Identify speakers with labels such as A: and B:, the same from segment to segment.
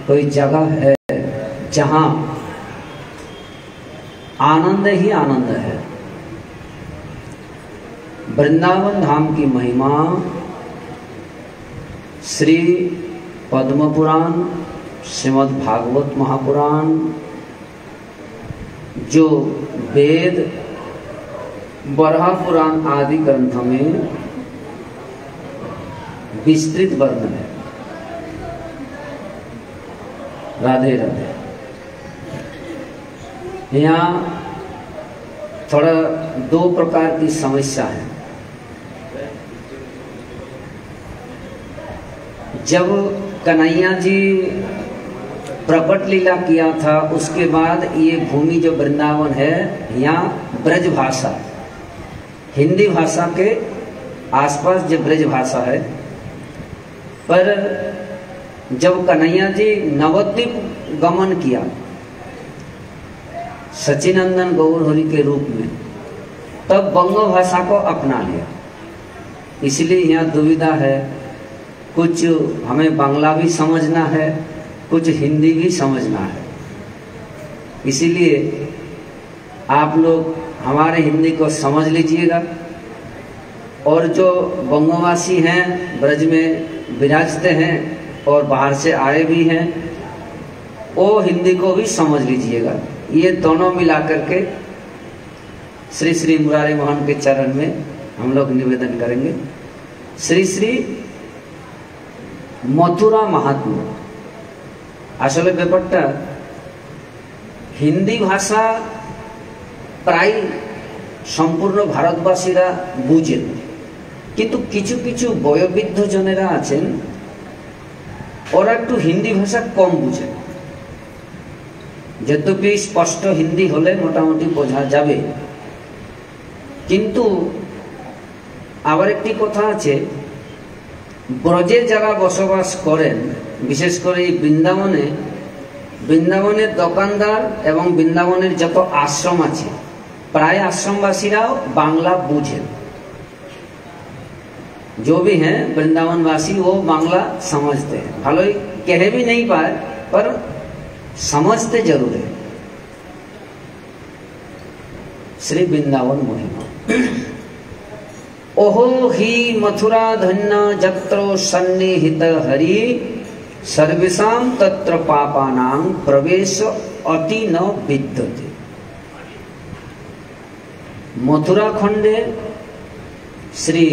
A: कोई जगह है जहां आनंद ही आनंद है। वृंदावन धाम की महिमा श्री पद्म पुराण, श्रीमद् भागवत महापुराण, जो वेद, बरहा पुराण आदि ग्रंथों में विस्तृत वर्णन है। राधे राधे। यहाँ थोड़ा दो प्रकार की समस्या है। जब कन्हैया जी प्रकट लीला किया था, उसके बाद ये भूमि जो वृंदावन है, यहाँ ब्रज भाषा, हिंदी भाषा के आसपास जो ब्रज भाषा है, पर जब कन्हैया जी नवद्वीप गमन किया सचिनंदन गौरहरि के रूप में, तब बंग भाषा को अपना लिया। इसलिए यहाँ दुविधा है, कुछ हमें बांग्ला भी समझना है, कुछ हिंदी भी समझना है। इसीलिए आप लोग हमारे हिंदी को समझ लीजिएगा, और जो बंगवासी हैं, ब्रज में विराजते हैं और बाहर से आए भी हैं, वो हिंदी को भी समझ लीजिएगा। ये दोनों मिलाकर के श्री श्री मुरारी मोहन के चरण में हम लोग निवेदन करेंगे। श्री श्री मथुरा महात्मा। আসলে ব্যাপারটা হিন্দি ভাষা প্রায় সম্পূর্ণ ভারতবাসীরা বুঝেন, কিন্তু কিছু কিছু বয়োবৃদ্ধ জনেরা আছেন, ওরা একটু হিন্দি ভাষা কম বুঝেন। যদ্যপি স্পষ্ট হিন্দি হলে মোটামুটি বোঝা যাবে, কিন্তু আবার একটি কথা আছে, ব্রজে যারা বসবাস করেন, বিশেষ করে এই বৃন্দাবনের দোকানদার এবং বৃন্দাবনের যত आश्रम আছে, प्राय आश्रमवासीराও बांग्ला बुझें। जो भी हैं वृंदावनवासी, वो बांग्ला समझते हैं। भालो कह भी नहीं पाए, पर समझते जरूर है। श्री वृंदावन महिमा। ओहो ही मथुरा धन्य जत्रो सन्निहित हरि, सर्वेषां तत्र पापानां प्रवेश अति न विद्यते। मथुरा खंडे श्री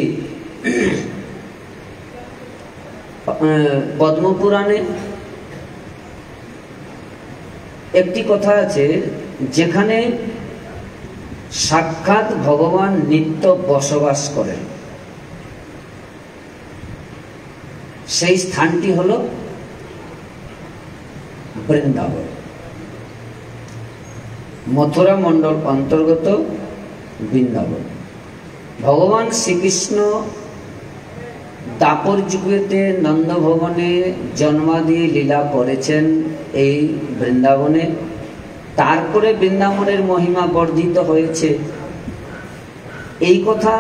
A: पद्म पुराणे একটি কথা আছে, যেখানে সাক্ষাৎ ভগবান নিত্য বসবাস করেন, সেই স্থানটি হলো বৃন্দাবন। মথুরা মন্ডল অন্তর্গত বৃন্দাবন। ভগবান শ্রীকৃষ্ণ দাপর যুগেতে নন্দ ভবনে জন্মাদি লীলা করেছেন এই বৃন্দাবনে। তারপরে বৃন্দাবনের মহিমা বর্ধিত হয়েছে, এই কথা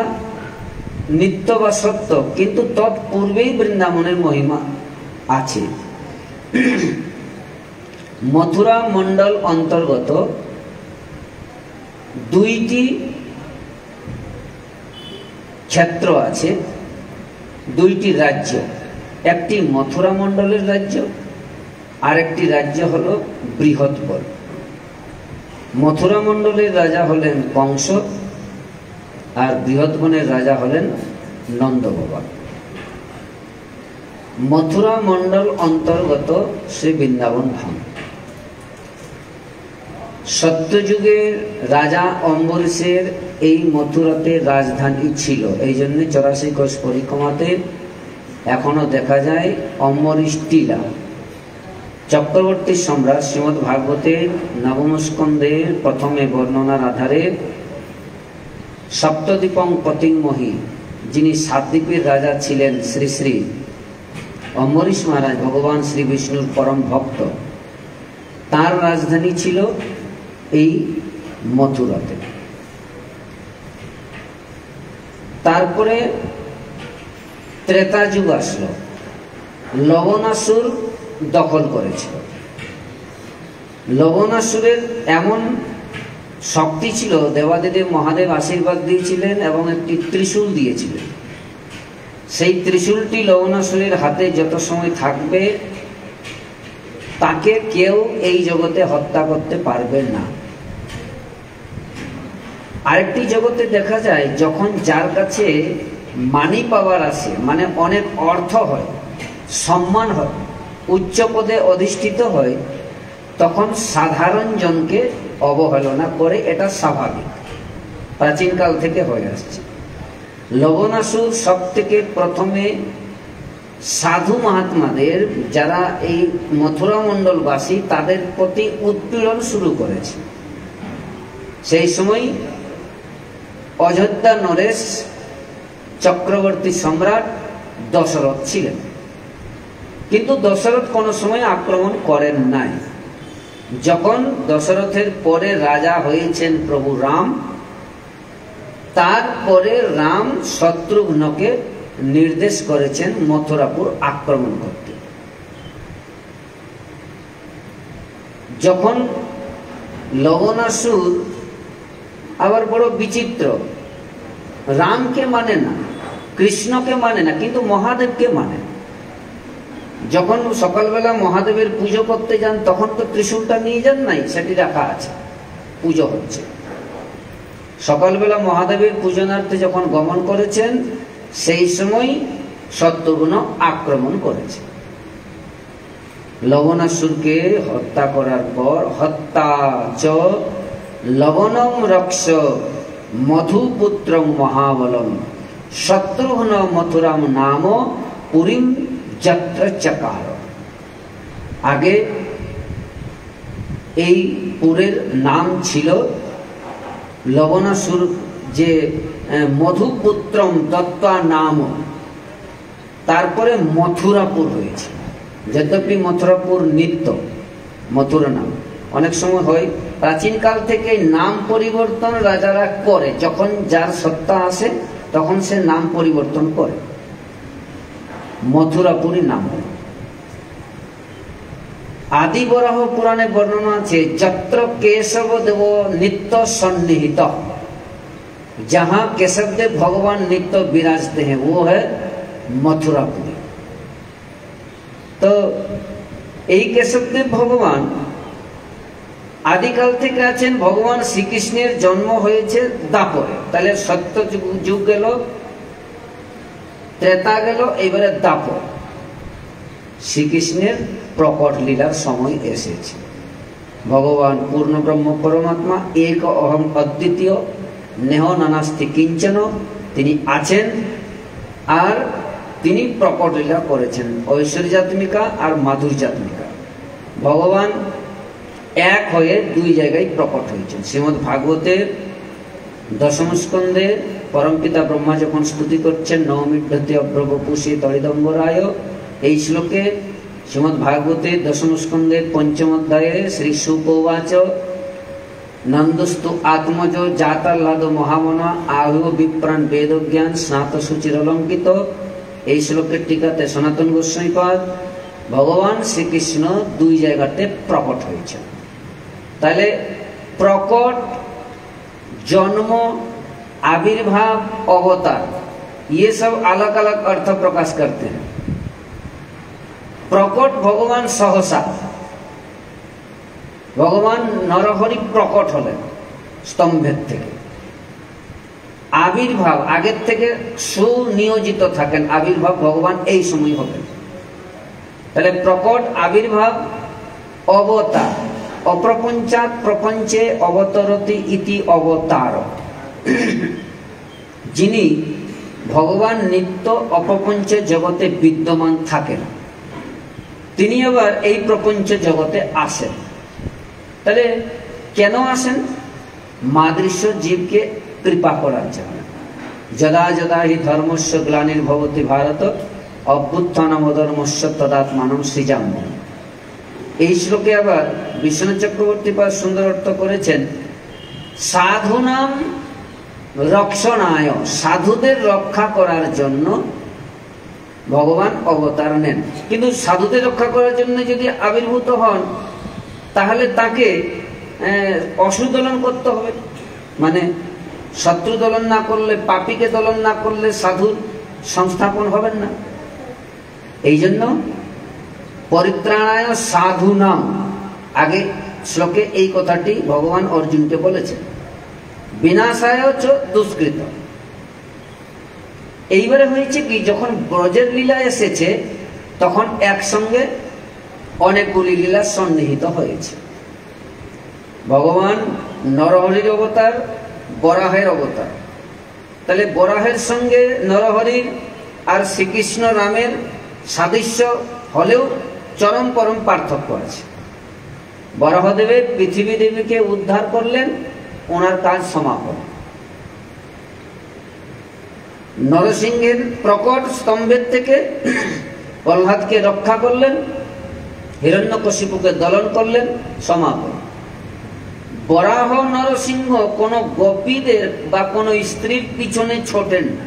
A: নিত্য বা সত্য, কিন্তু তৎপূর্বেই বৃন্দাবনের মহিমা আছে। মথুরা মন্ডল অন্তর্গত দুইটি ক্ষেত্র আছে, দুইটি রাজ্য। একটি মথুরা মন্ডলের রাজ্য, আর একটি রাজ্য হলো বৃহৎপর। মথুরা মন্ডলের রাজা হলেন কংস, আর বৃহৎবনের রাজা হলেন নন্দ বাবা। মথুরা মন্ডল অন্তর্গত শ্রী বৃন্দাবন ধাম। সত্যযুগের রাজা অম্বরীশের এই মথুরাতে রাজধানী ছিল। এই জন্য 84 কোষ পরিক্রমাতে এখনো দেখা যায় অম্বরীশ টিলা। চক্রবর্তী সম্রাট শ্রীমদ্ ভাগবতের নবম স্কন্ধের প্রথমে বর্ণনার আধারে সপ্তদ্বীপং পতিংমহি, যিনি সাতদ্বীপের রাজা ছিলেন, শ্রী শ্রী অম্বরীশ মহারাজ ভগবান শ্রী বিষ্ণুর পরম ভক্ত, তার রাজধানী ছিল এই মথুরাতে। তারপরে ত্রেতা যুগ আসলো। লবণাসুর দখল করেছিল। লবণাসুরের এমন শক্তি ছিল, দেবাদিদেব মহাদেব আশীর্বাদ দিয়েছিলেন এবং একটি ত্রিশূল দিয়েছিলেন। সেই ত্রিশূলটি লবণাসুরের হাতে যত সময় থাকবে তাকে কেউ এই জগতে হত্যা করতে পারবে না। আরেকটি জগতে দেখা যায়, যখন যার কাছে মানি পাওয়ার আসে, মানে অনেক অর্থ হয়, সম্মান হয়, উচ্চ পদে অধিষ্ঠিত হয়, তখন সাধারণ জনকে অবহেলনা করে। এটা স্বাভাবিক, প্রাচীনকাল থেকে হয়ে আসছে। লবণাসুর সব থেকে প্রথমে সাধু মহাত্মাদের, যারা এই মথুরা মণ্ডলবাসী, তাদের প্রতি উৎপীড়ন শুরু করেছে। সেই সময় অযোধ্যা নরেশ চক্রবর্তী সম্রাট দশরথ ছিলেন, কিন্তু দশরথ কোনো সময় আক্রমণ করেন নাই। যখন দশরথের পরে রাজা হয়েছেন প্রভু রাম, তারপরে রাম শত্রুঘ্নকে নির্দেশ করেছেন মথুরাপুর আক্রমণ করতে। যখন লবণাসুর আবার বড় বিচিত্র, রামকে মানে না, কৃষ্ণকে মানে না, কিন্তু মহাদেবকে মানে। যখন সকালবেলা মহাদেবের পুজো করতে যান, তখন তো ত্রিশূলটা নিয়ে যান নাই, সেটি রাখা আছে, পুজো হচ্ছে। সকালবেলা মহাদেবের পূজনার্থে যখন গমন করেছেন, সেই সময় শত্রুঘ্ন আক্রমণ করেছে। লবণাসুরকে হত্যা করার পর হত্যা চ লবণম রক্ষ মধুপুত্রং মহাবলম শত্রুঘ্ন মথুরাম নাম পুরীম যত্র চকার। আগে এই পুরের নাম ছিল লবণাসুর, যে মধুপুত্রম দত্তা নাম, তারপরে মথুরাপুর হয়েছে। যদ্যপি মথুরাপুর নিত্য, মথুরা নাম অনেক সময় হয়। প্রাচীনকাল থেকে নাম পরিবর্তন রাজারা করে, যখন যার সত্তা আসে তখন সে নাম পরিবর্তন করে। মথুরাপুরী নাম। আদি বরাহ পুরাণে বর্ণনা আছে, যত্র কেশব দেব নিত্য সন্নিহিত, जहां केशव देव भगवान नित्य विराजते हैं वो है मथुरापुरी। तो এই কেশবদেব ভগবান আদিকাল থেকে আছেন। ভগবান শ্রীকৃষ্ণের জন্ম হয়েছে দাপরে, তাহলে সত্য যুগ গেল, ত্রেতা গেল, এবারে দাপর। শ্রীকৃষ্ণের প্রকট লীলার সময় এসেছে। ভগবান পূর্ণ ব্রহ্ম পরমাত্মা, এক অহম অদ্বিতীয়, নেহ নানাস্তি কিঞ্চন, তিনি আছেন আর তিনি প্রকট লীলা করেছেন, ঐশ্বর্যাত্মিকা আর মাধুর্যাত্মিকা। ভগবান এক হয়ে দুই জায়গায় প্রকট হয়েছেন। শ্রীমদ্ ভাগবতের দশম স্কন্ধে পরমপিতা ব্রহ্মা যখন স্তুতি করছেন, নবমিড্ঢতি অব্রবপুষি তড়িদম্বরায়, এই শ্লোকে শ্রীমদ্ ভাগবতের দশম স্কন্ধের পঞ্চম অধ্যায়ে শ্রী শুক উবাচ নন্দস্তু আত্মজ জাতাল্লাদ মহামনা আহু বিপ্রাণ বেদজ্ঞান স্নাত সুচির অলঙ্কিত। এই শ্লোকের টিকাতে সনাতন গোস্বামীপাদ ভগবান শ্রীকৃষ্ণ দুই জায়গাতে প্রকট হয়েছেন। তাহলে প্রকট, जन्म, आविर्भाव, अवतार, ये सब अलग अलग अर्थ प्रकाश करते हैं। प्रकट भगवान सहसा, भगवान नरहरि प्रकट हलेन स्तम्भेर थेके। आविर्भाव आगे थेके सुनियोजित थाकेन, आविर्भाव भगवान এই সময় হবেন। তাহলে প্রকট, आविर्भाव, अवतार, अप्रपंचात प्रपंचे अवतरति इति अवतार। যিনি ভগবান নিত্য অপ্রপঞ্চ জগতে বিদ্যমান থাকেন, তিনি আবার এই প্রপঞ্চ জগতে আসেন। তাহলে কেন আসেন? মাদৃশ্য জীবকে কৃপা করার জন্য। যদা যদা হি ধর্মস্য গ্লানির্ভবতি ভারত অভ্যুত্থানম অধর্মস্য তদাত্মানম সৃজাম্যহম। এই শ্লোকে আবার বিশ্বনাথ চক্রবর্তী পাদ সুন্দর অর্থ করেছেন, সাধুনাম রক্ষণায়, সাধুদের রক্ষা করার জন্য ভগবান অবতার নেন। কিন্তু সাধুদের রক্ষা করার জন্য যদি আবির্ভূত হন তাহলে তাকে অসুর দলন করতে হবে, মানে শত্রু দলন না করলে, পাপীকে দলন না করলে সাধুর সংস্থাপন হবেন না। এই জন্য পরিত্রাণায় সাধুনাম, আগে শ্লোকে এই কথাটি ভগবান অর্জুনকে বলেছেন, বিনাশায় চ দুষ্কৃত। এইবারে হয়েছে কি, যখন ব্রজের লীলা এসেছে তখন একসঙ্গে অনেকগুলি লীলা সন্নিহিত হয়েছে। ভগবান নরহরির অবতার, বরাহের অবতার, তাহলে বরাহের সঙ্গে নরহরির আর শ্রীকৃষ্ণ রামের সাদৃশ্য হলেও চরম পরম পার্থক্য আছে। বরাহদেবের পৃথিবী দেবীকে উদ্ধার করলেন, ওনার কাজ সমাপন। নরসিংহের প্রকট স্তম্ভের থেকে প্রহ্লাদকে রক্ষা করলেন, হিরণ্যকশিপুকে দলন করলেন, সমাপন। বরাহ নরসিংহ কোন গোপীদের বা কোন স্ত্রীর পিছনে ছোটেন না,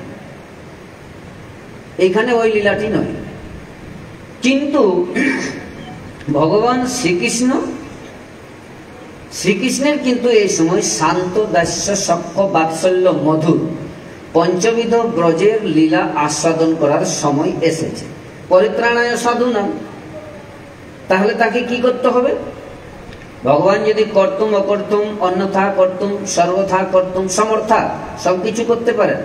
A: এখানে ওই লীলাটি নয়। কিন্তু ভগবান শ্রীকৃষ্ণের কিন্তু এই সময় শান্ত, দাস্য, সখ্য, বাৎসল্য, মধুর পঞ্চবিধ ব্রজের লীলা আস্বাদন করার সময় এসেছে। পরিত্রাণায় সাধুনাম, তাহলে তাকে কি করতে হবে? ভগবান যদি কর্তুম অকর্তুম, অন্যথা কর্তুম, সর্বথা কর্তুম, সমর্থা সবকিছু করতে পারেন,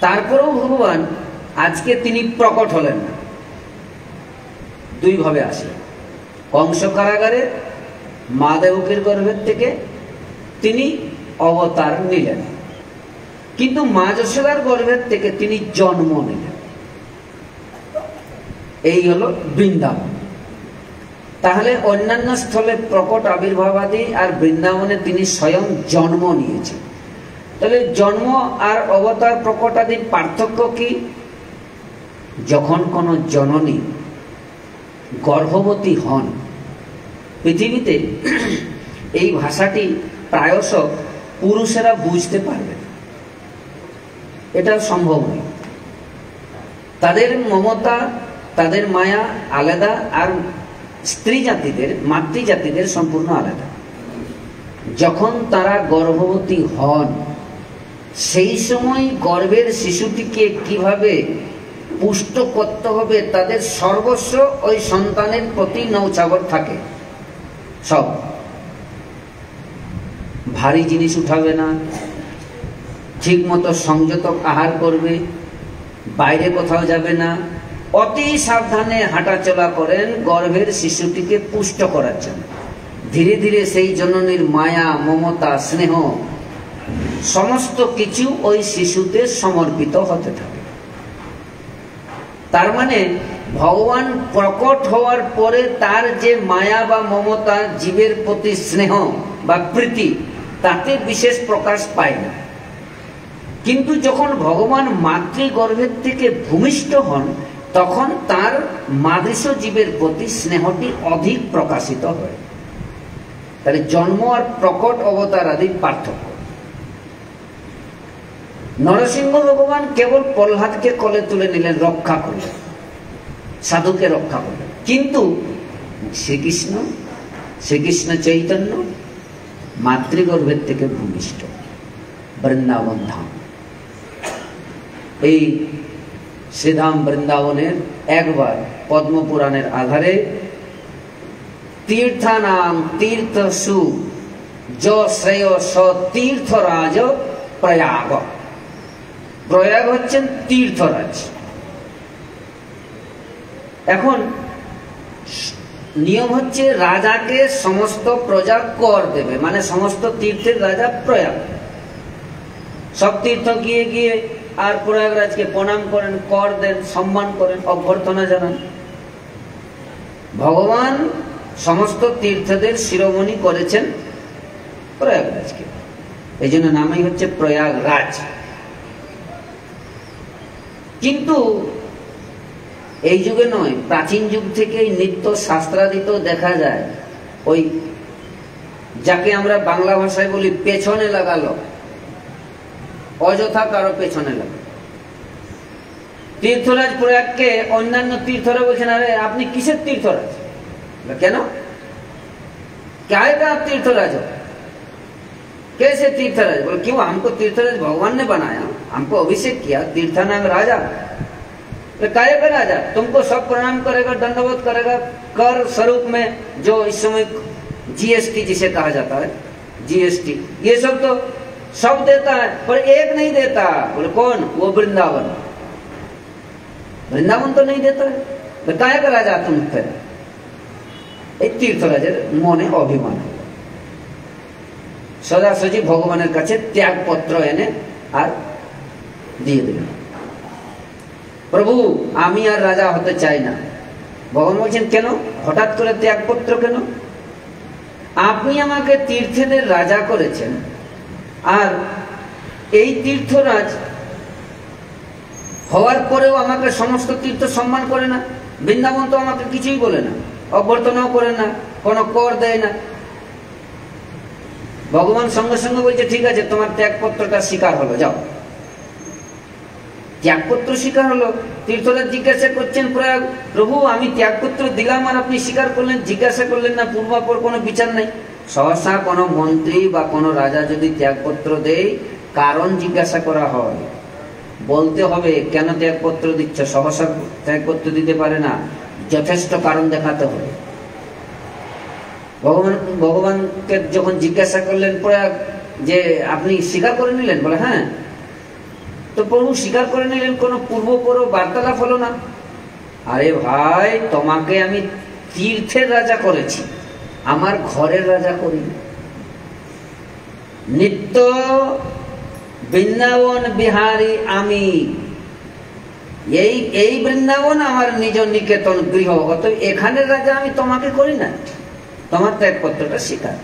A: তারপরেও ভগবান আজকে তিনি প্রকট হলেন না, দুই ভাবে আসলেন। কংস কারাগারে মা দেবকীর গর্ভের থেকে তিনি অবতার নিলেন, কিন্তু মা যশোদার গর্ভের থেকে তিনি জন্ম নিলেন। এই হলো বৃন্দাবন। তাহলে অন্যান্য স্থলে প্রকট আবির্ভাবাদী, আর বৃন্দাবনে তিনি স্বয়ং জন্ম নিয়েছেন। তাহলে জন্ম আর অবতার প্রকট আদির পার্থক্য কি? যখন কোন জননী গর্ভবতী হন, পৃথিবীতে এই ভাষাটি প্রায়শ পুরুষেরা বুঝতে পারবে, এটা সম্ভব নয়। তাদের মমতা, তাদের মায়া আলাদা, আর স্ত্রী জাতিদের, মাতৃজাতিদের সম্পূর্ণ আলাদা। যখন তারা গর্ভবতী হন, সেই সময় গর্ভের শিশুটিকে কিভাবে পুষ্ট করতে হবে, তাদের সর্বস্ব ওই সন্তানের প্রতি নৌচাবর থাকে। সব ভারী জিনিস উঠাবে না, ঠিক মতো সংযত আহার করবে, বাইরে কোথাও যাবে না, অতি সাবধানে হাঁটাচলা করেন গর্ভের শিশুটিকে পুষ্ট করার জন্য। ধীরে ধীরে সেই জননীর মায়া, মমতা, স্নেহ সমস্ত কিছু ওই শিশুতে সমর্পিত হতে থাকে। তার মানে ভগবান প্রকট হওয়ার পরে তার যে মায়া বা মমতা, জীবের প্রতি স্নেহ বা প্রীতি, তাতে বিশেষ প্রকাশ পায় না। কিন্তু যখন ভগবান মাতৃগর্ভের থেকে ভূমিষ্ঠ হন, তখন তার মাদৃশ জীবের প্রতি স্নেহটি অধিক প্রকাশিত হয়। তাহলে জন্ম আর প্রকট অবতার আদির পার্থক্য। নরসিংহ ভগবান কেবল প্রহ্লাদকে কোলে তুলে নিলেন, রক্ষা করলেন, সাধুকে রক্ষা করলেন। কিন্তু শ্রীকৃষ্ণ চৈতন্য মাতৃগর্ভের থেকে ভূমিষ্ঠ, বৃন্দাবন ধাম। এই শ্রীধাম বৃন্দাবনের একবার পদ্মপুরাণের আধারে তীর্থানাম তীর্থসু য শ্রেয় স তীর্থরাজ প্রয়াগ। প্রয়াগ হচ্ছেন তীর্থরাজ। এখন নিয়ম হচ্ছে রাজাকে সমস্ত প্রজা কর দেবে, মানে সমস্ত তীর্থের রাজা প্রয়াগ। সব তীর্থ গিয়ে গিয়ে আর প্রয়াগরাজকে প্রণাম করেন, কর দেন, সম্মান করেন, অভ্যর্থনা জানান। ভগবান সমস্ত তীর্থদের শিরোমণি করেছেন প্রয়াগরাজকে, এই জন্য নামই হচ্ছে প্রয়াগরাজ। কিন্তু এই যুগে নয়, প্রাচীন যুগ থেকেই নিত্য শাস্ত্রাদিত দেখা যায়, ওই যাকে আমরা বাংলা ভাষায় বলি পেছনে লাগালো, অযথা কারো পেছনে লাগালো। तीर्थराज प्रयाग के अन्यान्य तीर्थरा बोलছেন আরে আপনি কিসের तीर्थराज কেন क्या है आप तीर्थराज हो कैसे तीर्थराज बोले क्यों हमको तीर्थराज भगवान ने बनाया हमको अभिषेक किया तीर्था नाम राजा तो काय का राजा तुमको सब प्रणाम करेगा दंडवत करेगा कर स्वरूप में जो इस समय जीएसटी जिसे कहा जाता है जीएसटी ये सब देता है पर एक नहीं देता बोले कौन वो वृंदावन तो नहीं देता है तो काय का राजा तुम थे एक तीर्थराजेर मने अभिमान सोजासुजी भगवानेर काछे त्यागपत्र एने आर दिए दिलेन प्रभु आमी आर राजा होते चाই না भगवान बोलছেন কেন হঠাৎ করে त्यागपत्र কেন আপনি আমাকে তীর্থেদের রাজা করেছেন আর এই তীর্থরাজ হওয়ার পরেও আমাকে সমস্ত তীর্থ সম্মান করে না বৃন্দাবন তো আমাকে কিছুই বলে না অভ্যর্থনাও করে না কোনো কর দেয় না ভগবান সঙ্গে সঙ্গে বলছে ঠিক আছে তোমার ত্যাগপত্রটা স্বীকার হলো যাও ত্যাগপত্র স্বীকার হলো तीर्थराज जिज्ञासा करছেন প্রয়াগ প্রভু আমি ত্যাগপত্র দিলাম আর আপনি স্বীকার করলেন জিজ্ঞাসা করলেন না পূর্বাপর কোনো বিচার নাই সহসা কোনো মন্ত্রী বা কোনো রাজা যদি ত্যাগপত্র দেয় কারণ জিজ্ঞাসা করা হয় বলতে হবে কেন ত্যাগপত্র দিচ্ছ সহসা ত্যাগপত্র দিতে পারে না যথেষ্ট কারণ দেখাতে হবে ভগবানকে যখন জিজ্ঞাসা করলেন প্রয়াগ যে আপনি স্বীকার করে নিলেন বলে হ্যাঁ तो प्रभु स्वीकार करे निलेन कोनो पूर्वपर वार्तालाप हलो ना अरे भाई तोमाके आमी तीर्थेर राजा करेछि आमार घरेर राजा करिनि नित्य बृंदावन बिहारी आमी এই বৃন্দাবন আমার নিজ নিকেতন গৃহ অতএব এখানের রাজা আমি তোমাকে করি না তোমার ত্যাগপত্রটা স্বীকার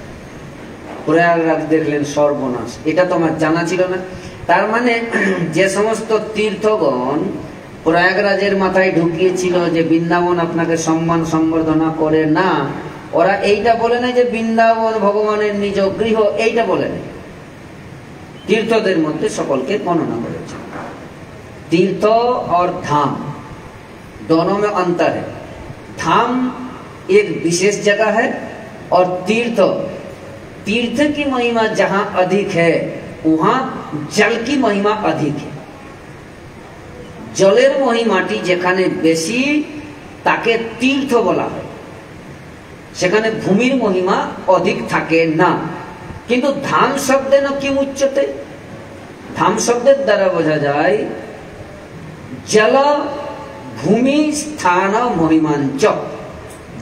A: প্রয়াগরাজ দেখলেন সর্বনাশ এটা তোমার জানা ছিল না তার মানে যে সমস্ত তীর্থগণ প্রয়াগরাজের মাথায় ঢুকিয়েছিল যে বৃন্দাবন আপনাকে সম্মান সম্বর্ধনা করে না ওরা এইটা বলে না যে বৃন্দাবন ভগবানের নিজ গৃহ এইটা বলে না तीर्थों मध्य सकल के गणना करेছে तीर्थ और धाम दोनों में अंतर है धाम एक विशेष जगह है और तीर्थ तीर्थ की महिमा जहां अधिक है वहां जल की महिमा अधिक है जलेर महिमाटी जेखाने बेशी ताके तीर्थ बोला है सेखाने भूमिर महिमा अधिक थाके ना किन्तु धाम शब्दे न कि उच्चते धाम शब्देर द्वारा बोझा जाए जल भूमि स्थान महिमांच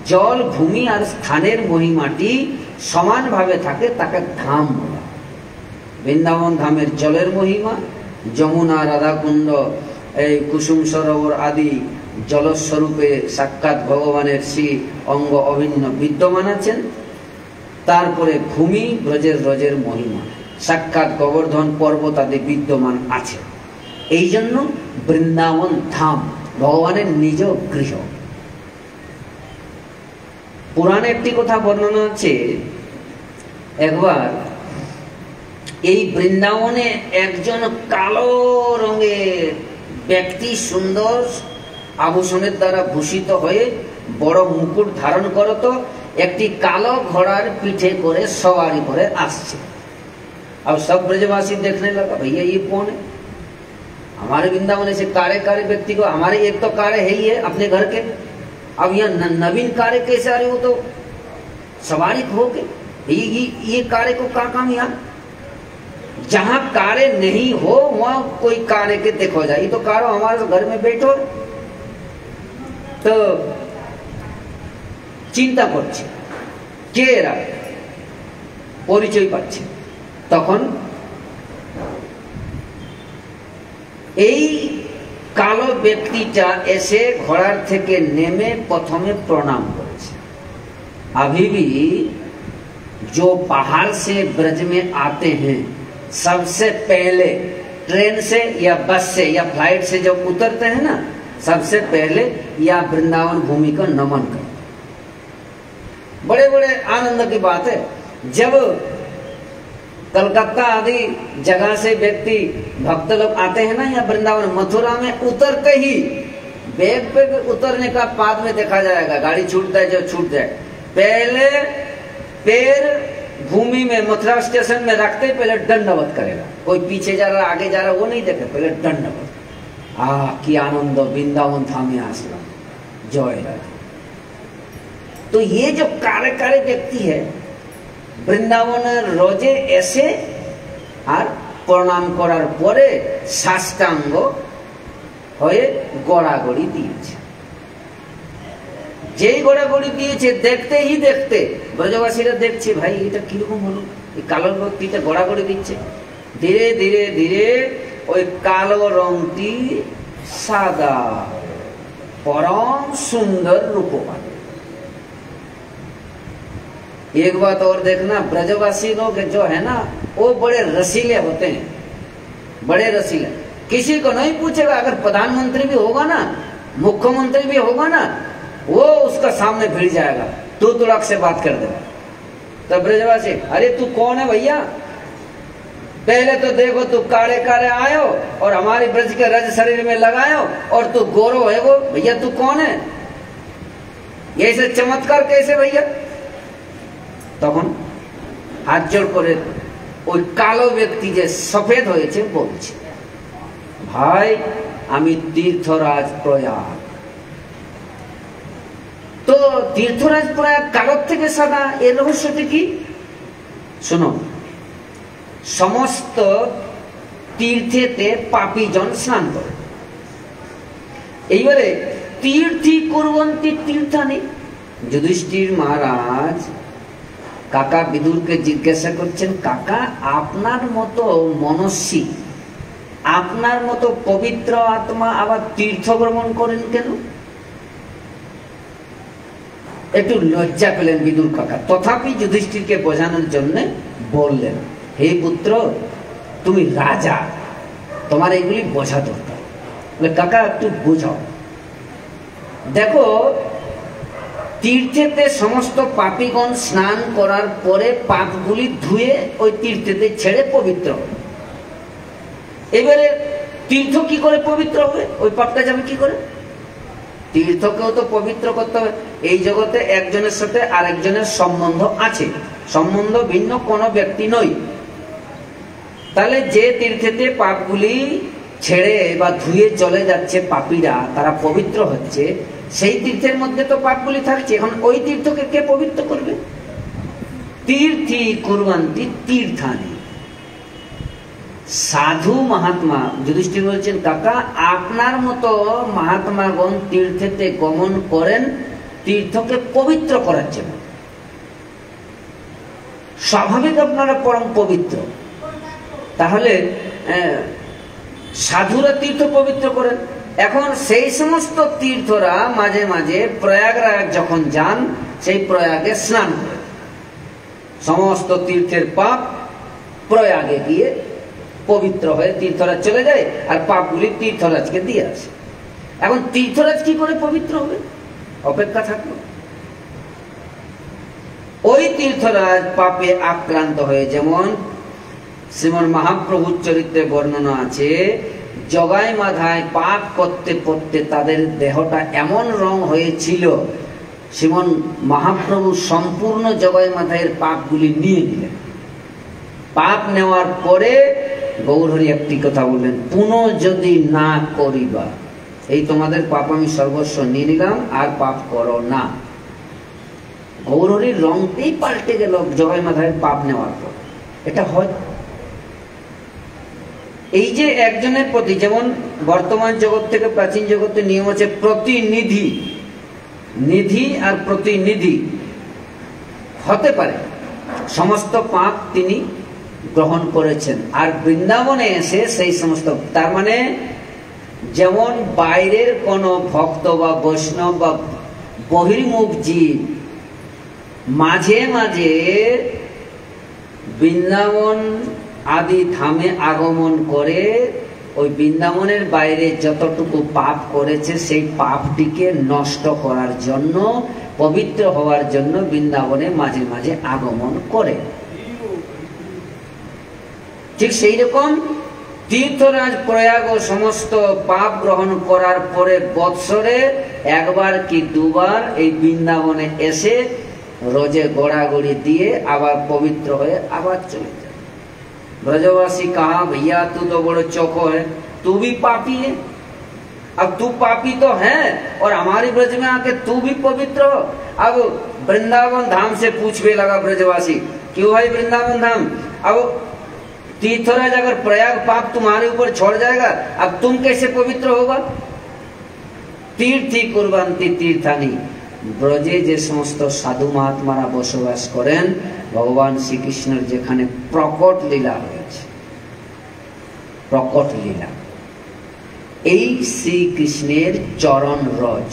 A: जल भूमि और स्थानेर महिमाटी समान भावे थाके ताके धाम बोला बृंदावन धामेर जलेर महिमा यमुना राधाकुंड कुसुम सरोवर आदि जलस्वरूपे साक्षात भगवानेर श्री अंग अभिन्न विद्यमान आछेन तारपरे भूमि ब्रजेर रजेर महिमा साक्षात गोवर्धन पर्वत आदि विद्यमान आछे एई जन्य बृंदावन धाम भगवानेर निज गृह पुराणे एकटी कथा बर्णना आछे एकबार এই বৃন্দাবনে একজন কালো রঙের ব্যক্তি সুন্দর আভূষণের দ্বারা ভূষিত হয়ে বড় মুকুট ধারণ করত একটি কালো ঘোড়ার পিঠে করে सवारी করে আসছে अब सब ब्रजवासी देखने लगा भैया ये कौन है हमारे वृंदावन से कारे कारे व्यक्ति को हमारे एक तो कारे है ही है अपने घर के अब यहाँ नवीन कारे कैसे आ रहे हो तो सवारी हो के ये कारे को का काम यहाँ जहां कारे नहीं हो वहां कोई कारे के देखो जाए तो कारो हमारे घर में बैठो तो चिंता करছে কে এরা পরিচয় পাচ্ছে তখন এই কালো ব্যক্তিটা এসে ঘোড়ার থেকে নেমে প্রথমে प्रणाम করেছে अभी भी जो पहाड़ से ब्रज में आते हैं सबसे पहले ट्रेन से या बस से या फ्लाइट से जब उतरते हैं ना सबसे पहले या वृंदावन भूमि को नमन कर बड़े बड़े आनंद की बात है जब कलकत्ता आदि जगह से व्यक्ति भक्त लोग आते हैं ना या वृंदावन मथुरा में उतरते ही बैग पे उतरने का बाद में देखा जाएगा, गाड़ी छूट जाए जो छूट जाए। पहले पैर भूमि में मथुरा स्टेशन में रखते पहले दंडवत करेगा। कोई पीछे जा रहा आगे जा रहा वो नहीं देखे, पहले दंडवत। की आनंद वृंदावन थामे आश्रम जय राधे। तो ये जो कार्यकारी व्यक्ति है বৃন্দাবন রোজে এসে আর প্রণাম করার পরে সাষ্টাঙ্গ হয়ে গড়াগড়ি দিয়েছে। যেই গড়াগড়ি দিয়েছে দেখতেই দেখতে ব্রজবাসীরা দেখছে, ভাই এটা কিরকম হলো, এই কালো ব্যক্তিটা গড়াগড়ি দিচ্ছে। ধীরে ধীরে ধীরে ওই কালো রংটি সাদা परम सुंदर रूपवान। एक बात और देखना, ब्रजवासी लोग जो है ना वो बड़े रसीले होते हैं, बड़े रसीले। किसी को नहीं पूछेगा, अगर प्रधानमंत्री भी होगा ना, मुख्यमंत्री भी होगा ना, वो उसका सामने भिड़ जाएगा, तू तुड़क से बात कर देगा। तब ब्रजवासी, अरे तू कौन है भैया, पहले तो देखो तू काले काले आयो और हमारे ब्रज के रज शरीर में लगायो और तू गोरो है वो, भैया तू कौन है, ऐसे चमत्कार कैसे भैया। তখন হাত জোড় করে ওই কালো ব্যক্তি যে সফেদ হয়েছে বলছে, ভাই আমি তীর্থরাজ প্রয়াগ। তো তীর্থরাজ প্রয়াগ কালোর থেকে সাদা, এর রহস্যটি কি শোনো। সমস্ত তীর্থেতে পাপীজন স্নান করে, এইবারে তীর্থি কুর্বন্তি তীর্থানি। যুধিষ্ঠির মহারাজ কাকা বিদুরকে জিজ্ঞাসা করছেন, কাকা আপনার মতো মনস্বী, আপনার মতো পবিত্র আত্মা আবার তীর্থ ভ্রমণ করেন কেন? একটু লজ্জা পেলেন বিদুর কাকা, তথাপি যুধিষ্ঠিরকে বোঝানোর জন্য বললেন, হে পুত্র তুমি রাজা, তোমার এগুলি বোঝা দরকার। কাকা একটু বোঝাও। দেখো তীর্থেতে সমস্ত পাপীগণ স্নান করার পরে পাপগুলি ধুয়ে ওই তীর্থেতে ছেড়ে পবিত্র হবে। এবারে তীর্থ কি করে পবিত্র হবে, ওই পাপটা যাবে কি করে? তীর্থকেও তো পবিত্র করতে হবে। এই জগতে একজনের সাথে আরেকজনের সম্বন্ধ আছে, সম্বন্ধ ভিন্ন কোনো ব্যক্তি নয়। তাহলে যে তীর্থেতে পাপগুলি ছেড়ে বা ধুয়ে চলে যাচ্ছে পাপীরা, তারা পবিত্র হচ্ছে, সেই তীর্থের মধ্যে তো পাপগুলি থাকছে। এখন ওই তীর্থকে কে পবিত্র করবে? তীর্থি কুর্বন্তি তীর্থানি। সাধু মহাত্মা, যুধিষ্ঠির বলছেন, কাকা আপনার মতো মহাত্মাগণ তীর্থেতে গমন করেন তীর্থকে পবিত্র করার জন্য। স্বাভাবিক আপনারা পরম পবিত্র, তাহলে সাধুরা তীর্থ পবিত্র করেন। এখন সেই সমস্ত তীর্থরা মাঝে মাঝে প্রয়াগরাজ যখন যান, সেই প্রয়াগে স্নান করেন। সমস্ত তীর্থের পাপ প্রয়াগে গিয়ে পবিত্র হয়ে তীর্থরাজ চলে যায় আর পাপগুলি তীর্থরাজকে দিয়ে আসে। এখন তীর্থরাজ কি করে পবিত্র হবে? অপেক্ষা থাকলো। ওই তীর্থরাজ পাপে আক্রান্ত হয়ে, যেমন শ্রীমন মহাপ্রভুর চরিত্রে বর্ণনা আছে, জগাই মাধায় পাপ করতে করতে তাদের দেহটা এমন রং হয়েছিল, শ্রীমন মহাপ্রভু সম্পূর্ণ জগাই মাধায়ের পাপগুলি নিয়ে নিলেন। পাপ নেওয়ার পরে গৌরহরি একটি কথা বললেন, পুনঃ যদি না করিবা, এই তোমাদের পাপ আমি সর্বস্ব নিয়ে নিলাম, আর পাপ করো না। গৌরহরির রংটাই পাল্টে গেল জগাই মাধায়ের পাপ নেওয়ার পর। এটা হয় এই যে একজনের প্রতি, যেমন বর্তমান জগৎ থেকে প্রাচীন জগতের নিয়ম আছে প্রতিনিধি, নিধি আর প্রতিনিধি হতে পারে। সমস্ত পাপ তিনি গ্রহণ করেছেন আর বৃন্দাবনে এসে সেই সমস্ত, তার মানে যেমন বাইরের কোনো ভক্ত বা বৈষ্ণব বা বহির্মুখ জীব মাঝে মাঝে বৃন্দাবন আদি ধামে আগমন করে, ওই বৃন্দাবনের বাইরে যতটুকু পাপ করেছে সেই পাপটিকে নষ্ট করার জন্য, পবিত্র হওয়ার জন্য বৃন্দাবনে মাঝে মাঝে আগমন করে। ঠিক সেই রকম तीर्थराज प्रयाग समस्त पाप ग्रहण करार परे बत्सरे एकबार कि दुबार এই বৃন্দাবনে এসে रोजे गोड़ागोड़ी दिए आबार पवित्र हुए आबार चले जाए। ब्रजवासी कहा भैया तू तो बड़ो चौको है, तू भी पापी है। अब तू पापी तो है और हमारी ब्रज में आके तू भी पवित्र हो। अब वृंदावन धाम से पूछने लगा ब्रजवासी, क्यों भाई वृंदावन धाम? अब तीर्थराज अगर प्रयाग पाप तुम्हारे ऊपर छोड़ जाएगा, अब तुम कैसे पवित्र होगा? तीर्थी कुर्वन्ति तीर्थानि, ব্রজে যে সমস্ত সাধু মহাত্মারা বসবাস করেন, ভগবান শ্রীকৃষ্ণের যেখানে প্রকট লীলা হয়েছে, প্রকট লীলা, এই শ্রীকৃষ্ণের চরণ রজ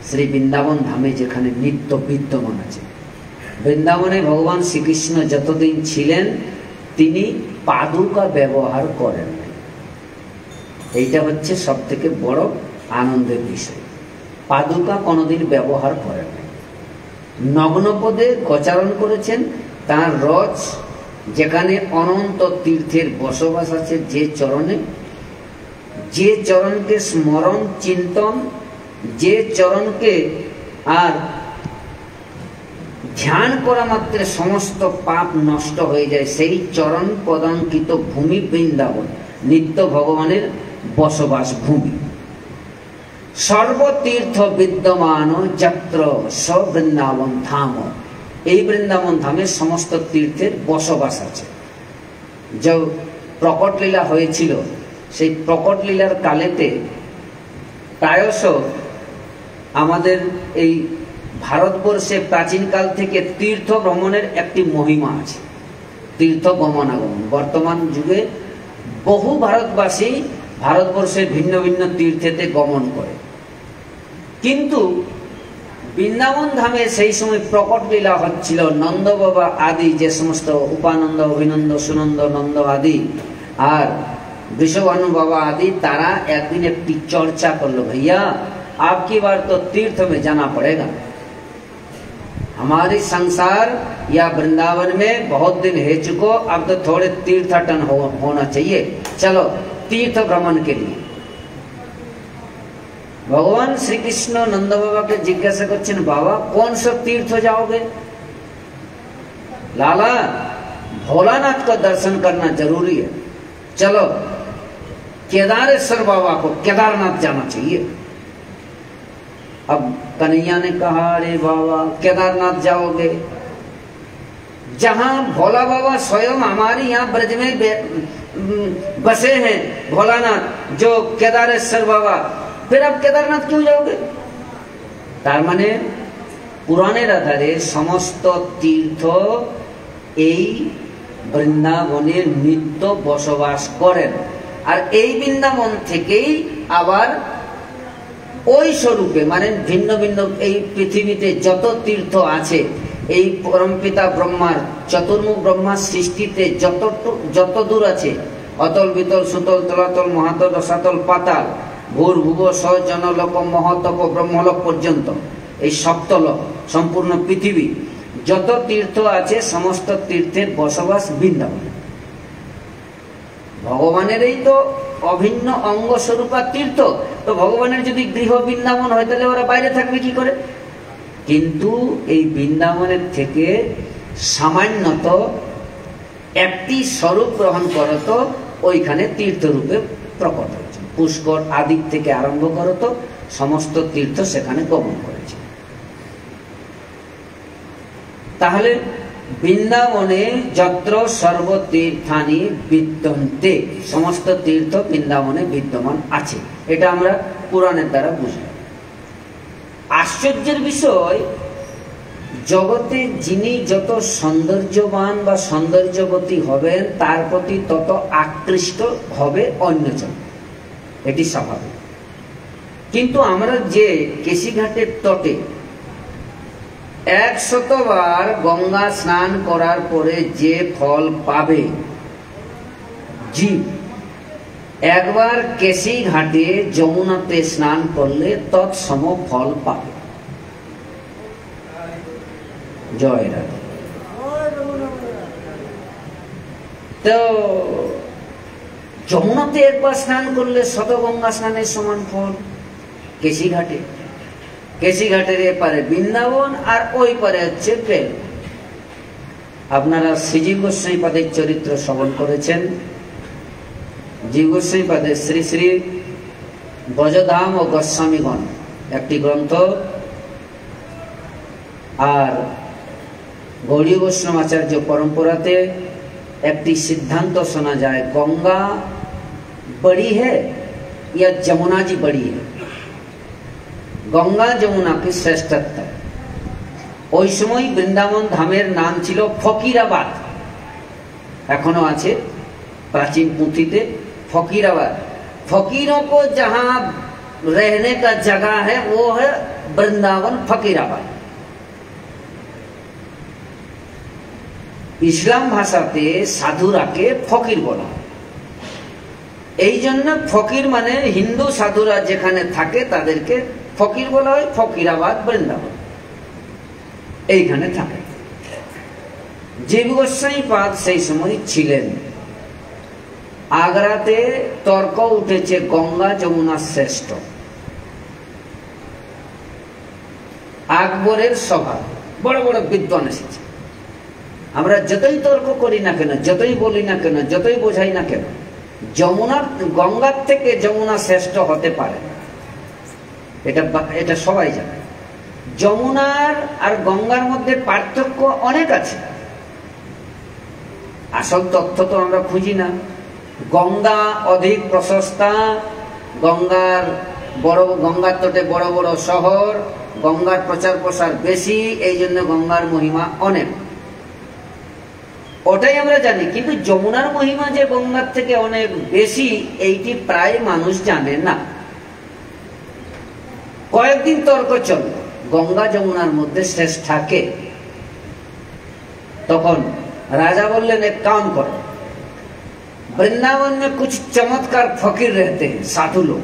A: শ্রী বৃন্দাবন ধামে যেখানে নিত্য বিদ্যমান আছে। বৃন্দাবনে ভগবান শ্রীকৃষ্ণ যতদিন ছিলেন তিনি পাদুকা ব্যবহার করেন। এইটা হচ্ছে সব থেকে বড় আনন্দের বিষয়। পাদুকা কোনোদিন ব্যবহার করেন না, নগ্নপদে গোচারণ করেছেন। তার রজ যেখানে অনন্ত তীর্থের বসবাস আছে, যে চরণে, যে চরণকে স্মরণ চিন্তন, যে চরণকে আর ধ্যান করা মাত্রে সমস্ত পাপ নষ্ট হয়ে যায়, সেই চরণ পদাঙ্কিত ভূমি বৃন্দাবন, নিত্য ভগবানের বসবাস ভূমি। সর্বতীর্থ বিদ্যমান যত্র স বৃন্দাবন ধাম, এই বৃন্দাবন ধামে সমস্ত তীর্থের বসবাস আছে। যে প্রকট লীলা হয়েছিল, সেই প্রকট লীলার কালেতে প্রায়শ আমাদের এই ভারতবর্ষে প্রাচীনকাল থেকে তীর্থ ভ্রমণের একটি মহিমা আছে, তীর্থ গমনাগমন। বর্তমান যুগে বহু ভারতবাসী ভারতবর্ষের ভিন্ন ভিন্ন তীর্থেতে গমন করে, কিন্তু বৃন্দাবন ধামে সেই সময় প্রকট লীলা হচ্ছিল। নন্দ বাবা আদি যে সমস্ত উপানন্দ, অভিনন্দ, সুনন্দ, নন্দ আদি আর विश्वभानु बाबा आदि तारा एक दिन एक चर्चा कर लो, भैया आपकी बार तो तीर्थ में जाना पड़ेगा। हमारी संसार या वृंदावन में बहुत दिन है चुको, अब तो थोड़े तीर्थाटन होना चाहिए, चलो तीर्थ भ्रमण के लिए। भगवान श्री कृष्ण नंद बाबा के जिज्ञासा करछेन, बाबा कौन सा तीर्थ जाओगे? लाला भोलानाथ का दर्शन करना जरूरी है, चलो केदारेश्वर बाबा को केदारनाथ जाना चाहिए। अब कन्हैया ने कहा, अरे बाबा केदारनाथ जाओगे? जहां भोला बाबा स्वयं हमारी यहाँ ब्रज में बसे हैं, भोलानाथ जो केदारेश्वर बाबा, फिर अब केदारनाथ क्यों जाओगे? तार माने पुराणेर आधारे समस्त तीर्थ এই বৃন্দাবনের নিত্য বসবাস করেন, আর এই বৃন্দাবন থেকেই আবার ওই স্বরূপে মানে ভিন্ন ভিন্ন এই পৃথিবীতে যত তীর্থ আছে, এই পরমপিতা ব্রহ্মার চতুর্মুখ ব্রহ্মার সৃষ্টিতে যত দূর আছে, অতল বিতল সুতল তলাতল মহাতল রসাতল পাতাল ভূর ভুব সজনলোক মহতপ ব্রহ্মলোক পর্যন্ত এই সপ্তলোক সম্পূর্ণ পৃথিবী যত তীর্থ আছে সমস্ত তীর্থের বসবাস বৃন্দাবনে। ভগবানের এই তো অভিন্ন অঙ্গ স্বরূপা তীর্থ, তো ভগবানের যদি গৃহ বৃন্দাবন হয় তাহলে ওরা বাইরে থাকবে কি করে? কিন্তু এই বৃন্দাবনের থেকে সামান্যত একটি স্বরূপ গ্রহণ করত, ওইখানে তীর্থরূপে প্রকট হয়েছে। পুষ্কর আদি থেকে আরম্ভ করত, সমস্ত তীর্থ সেখানে গমন করেছে। তাহলে বৃন্দাবনে যত্র সর্বতীর্থানি বিদ্যন্তে, সমস্ত তীর্থ বৃন্দাবনে বিদ্যমান আছে, এটা আমরা পুরাণের দ্বারা বুঝলাম। আশ্চর্যের বিষয়, জগতে যিনি যত সৌন্দর্যবান বা সৌন্দর্যবতী হবেন তার প্রতি তত আকৃষ্ট হবে অন্যজন, এটি স্বাভাবিক। কিন্তু আমরা যে কেশিঘাটের তটে 100 বার গঙ্গা স্নান করার পরে যে ফল পাবে জীব, একবার কেশি ঘাটে যমুনাতে স্নান করলে তৎসম ফল পাবে। জয় রাধে। তো যমুনাতে একবার স্নান করলে শত গঙ্গা স্নানের সমান ফল। কেশিঘাটে, কেশিঘাটের এপারে বৃন্দাবন আর ওই পারে হচ্ছে প্রেম। আপনারা শ্রীজীব গোস্বামী পাদের চরিত্র শ্রবণ করেছেন। জীব গোস্বামী পাদের শ্রী শ্রী ব্রজধাম ও গোস্বামীগণ একটি গ্রন্থ, আর গৌড়ীয় বৈষ্ণব আচার্য পরম্পরাতে একটি সিদ্ধান্ত শোনা যায়, গঙ্गा बड़ी है या যমুনা जी बड़ी है। গঙ্গা যমুনা কি শ্রেষ্ঠত্ব। ওই সময় বৃন্দাবন ধামের নাম ছিল ফকিরাবাদ, এখনো আছে प्राचीन पुंथीते फकीराबाद। फकीरों को जहां रहने का जगह है वो है वृंदावन फकीराबाद। ইসলাম ভাষাতে সাধুরাকে ফকির বলা হয়। এই জন্য ফকির মানে হিন্দু সাধুরা যেখানে থাকে তাদেরকে ফকির বলা হয়। ফকিরাবাদ বৃন্দাবন এইখানে থাকে। জীব গোস্বামী পাদ সেই সময় ছিলেন। আগ্রাতে তর্ক উঠেছে গঙ্গা যমুনা শ্রেষ্ঠ। আকবরের সভা বড় বড় বিদ্বান এসেছে। আমরা যতই তর্ক করি না কেন, যতই বলি না কেন, যতই বোঝাই না কেন, যমুনার গঙ্গার থেকে যমুনা শ্রেষ্ঠ হতে পারে, এটা সবাই জানে। যমুনার আর গঙ্গার মধ্যে পার্থক্য অনেক আছে। আসল তথ্য তো আমরা খুঁজি না। গঙ্গা অধিক প্রশস্তা, গঙ্গার তটে বড় বড় শহর, গঙ্গার প্রচার প্রসার বেশি, এই জন্য গঙ্গার মহিমা অনেক, ওটাই আমরা জানি। কিন্তু যমুনার মহিমা যে গঙ্গার থেকে অনেক বেশি, এইটি প্রায় মানুষ জানে না। কয়েকদিন তর্ক চল গঙ্গা যমুনার মধ্যে শ্রেষ্ঠা কে। তখন राजा बोलने एक काम करो, वृंदावन में कुछ चमत्कार फकीर रहते हैं, साधु लोग,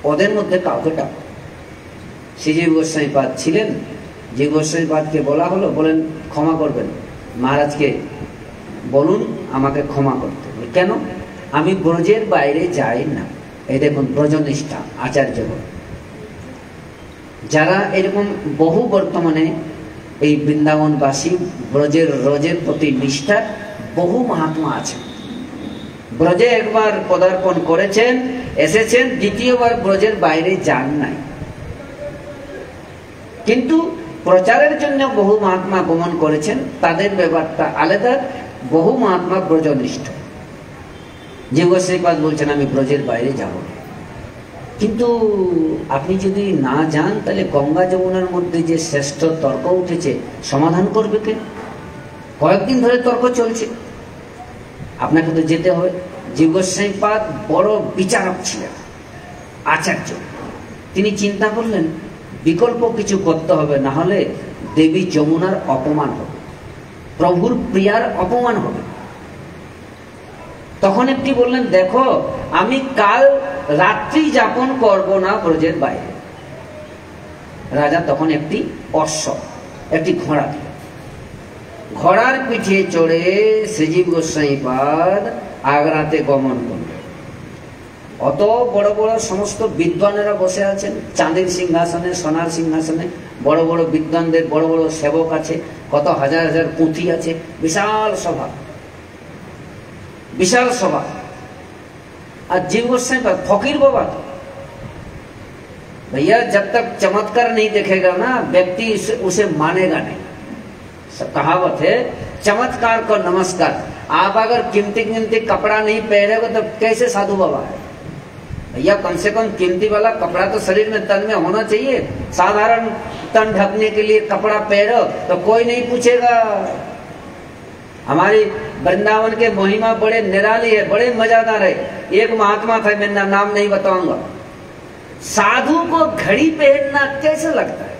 A: ওদের মধ্যে কাউকে ডাকো। শ্রীজীব গোস্বামী পাদ ছিলেন। জীব গোস্বামী পাদকে বলা হলো, বলেন ক্ষমা করবেন, মহারাজকে বলুন আমাকে ক্ষমা করতে। কেন? আমি ব্রজের বাইরে যাই না। এই দেখুন ব্রজনিষ্ঠা আচার্য, যারা এরকম বহু বর্তমানে এই বৃন্দাবনবাসী ব্রজের রজের প্রতি নিষ্ঠার বহু মহাত্মা আছেন। ব্রজে একবার পদার্পণ করেছেন, এসেছেন, দ্বিতীয়বার ব্রজের বাইরে যান নাই। কিন্তু প্রচারের জন্য বহু মহাত্মা গমন করেছেন, তাদের ব্যাপারটা আলাদা। বহু মহাত্মা ব্রজনিষ্ঠ। জীব গোস্বামী পাদ বলছেন আমি ব্রজের বাইরে যাব। কিন্তু আপনি যদি না যান তাহলে গঙ্গা যমুনার মধ্যে যে শ্রেষ্ঠ তর্ক উঠেছে সমাধান করবে কে? কয়েকদিন ধরে তর্ক চলছে, আপনাকে তো যেতে হবে। জীব গোস্বামী পাদ বড় বিচারক ছিলেন, আচার্য। তিনি চিন্তা করলেন বিকল্প কিছু করতে হবে, না হলে দেবী যমুনার অপমান হবে, প্রভুর প্রিয়ার অপমান হবে। তখন একটি বললেন, দেখো আমি কাল রাত্রি যাপন করব না ব্রজের বাইরে। রাজা তখন একটি অশ্ব, একটি ঘোড়া দিল। ঘোড়ার পিঠে চড়ে শ্রীজীব গোস্বামী পাদ আগ্রাতে গমন করল। অত বড় বড় সমস্ত বিদ্বানেরা বসে আছেন, চাঁদের সিংহাসনে, সোনার সিংহাসনে। বড় বড় বিদ্বানদের বড় বড় সেবক আছে, কত হাজার হাজার পুঁথি আছে। বিশাল সভা, विशाल सभा। और जीव गोस्वामी पर फकीर बाबा तो भैया जब तक चमत्कार नहीं देखेगा ना व्यक्ति उसे मानेगा नहीं। कहावत है चमत्कार को नमस्कार। आप अगर कीमती कपड़ा नहीं पहनेगा तो कैसे साधु बाबा है? भैया कम से कम कीमती वाला कपड़ा तो शरीर में तन में होना चाहिए। साधारण तन ढकने के लिए कपड़ा पहनो तो कोई नहीं पूछेगा। हमारी वृंदावन के महिमा बड़े निराली है, बड़े मजादार है। एक महात्मा था, मैं नाम नहीं बताऊंगा। साधु को घड़ी पहनना कैसे लगता है?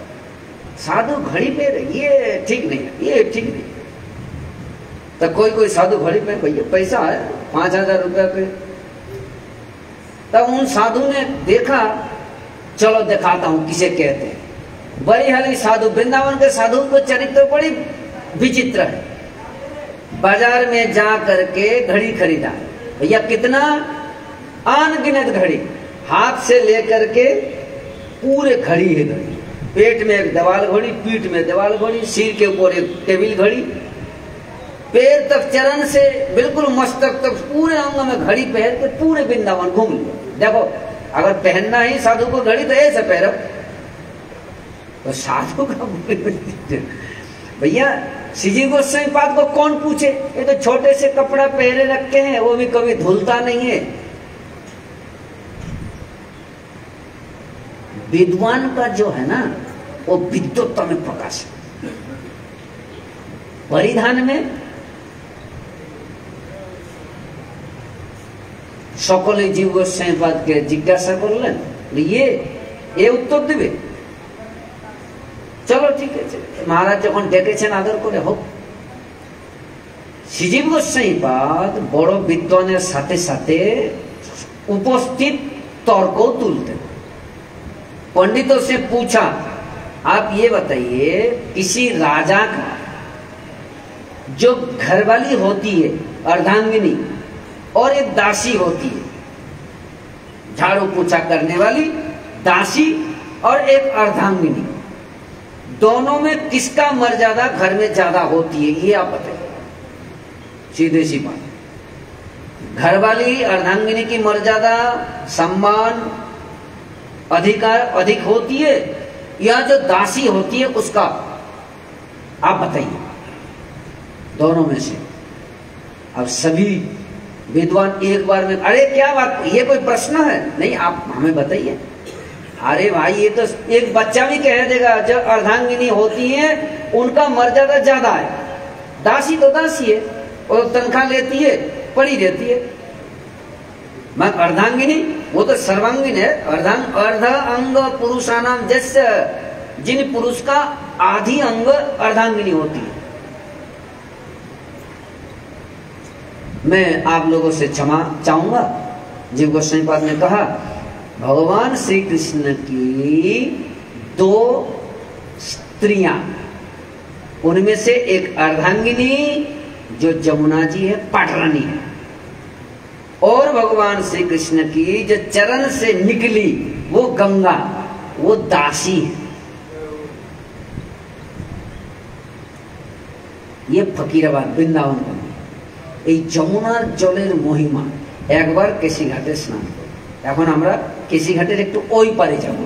A: साधु घड़ी पहने, ये ठीक नहीं है, ये ठीक नहीं। तो कोई साधु घड़ी पहन, भैया पैसा है 5000 रुपया पे। तब उन साधु ने देखा, चलो दिखाता हूं किसे कहते हैं। बड़ी हाली साधु, वृंदावन के साधु को चरित्र बड़ी विचित्र है। बाजार में जा करके घड़ी खरीदा, भैया कितना अनगिनत घड़ी, हाथ से लेकर के पूरे घड़ी है घड़ी, पेट में एक दीवाल घड़ी, पीठ में दीवाल घड़ी, सिर के ऊपर एक टेबिल घड़ी, पैर तक चरण से बिल्कुल मस्तक तक पूरे अंग में घड़ी पहन के पूरे वृंदावन घूम लिया। देखो अगर पहनना ही साधु को घड़ी तो ऐसे पहनो, तो साधु का भैया श्री गोस्वामी पाद को कौन पूछे, ये तो छोटे से कपड़ा पहने रखे हैं, वो भी कभी धुलता नहीं है। विद्वान का जो है ना वो विद्वत्ता में प्रकाश है, परिधान में सकले जीव गोस्वामी पाद के जिज्ञासा करलें, ये उत्तर देवे, चलो ठीक है महाराज যখন ডেকেছেন আদর করে হোক। শ্রীজীব গোস্বামী পাদ বড় বিদ্বানের সাথে সাথে उपस्थित तर्क तुलते। पंडितों से पूछा आप ये बताइए किसी राजा का जो घरवाली होती है अर्धांगिनी और एक दासी होती है, झाड़ू पोछा करने वाली दासी और एक अर्धांगिनी, दोनों में किसका मर्यादा घर में ज्यादा होती है, ये आप बताइए। सीधे सी बात, घरवाली अर्धांगिनी की मर्यादा सम्मान अधिकार अधिक होती है या जो दासी होती है उसका, आप बताइए दोनों में से। अब सभी विद्वान एक बार में, अरे क्या बात, ये कोई प्रश्न है? नहीं, आप हमें बताइए। अरे भाई ये तो एक बच्चा भी कह देगा जो अर्धांगिनी होती है उनका मर्यादा ज्यादा है, दासी तो दासी है, वो तनख्वाह लेती है, पड़ी रहती है, मैं अर्धांगिनी वो तो सर्वांगीन है। अर्ध अंग पुरुषानाम, जैसे जिन पुरुष का आधी अंग अर्धांगिनी होती है। मैं आप लोगों से क्षमा चाहूंगा, जीव गोस्वामी पाद ने कहा भगवान श्री कृष्ण की दो स्त्रियां, उनमें से एक अर्धांगिनी जो जमुना जी है, पाटरानी है, और भगवान श्री कृष्ण की जो चरण से निकली वो गंगा, वो दासी है। ये फकीराबाद वृंदावन का এই যমুনার জলের মহিমা। একবার কেশিঘাটে স্নান করি, এখন আমরা কেশিঘাটের একটু ওই পারে যাব।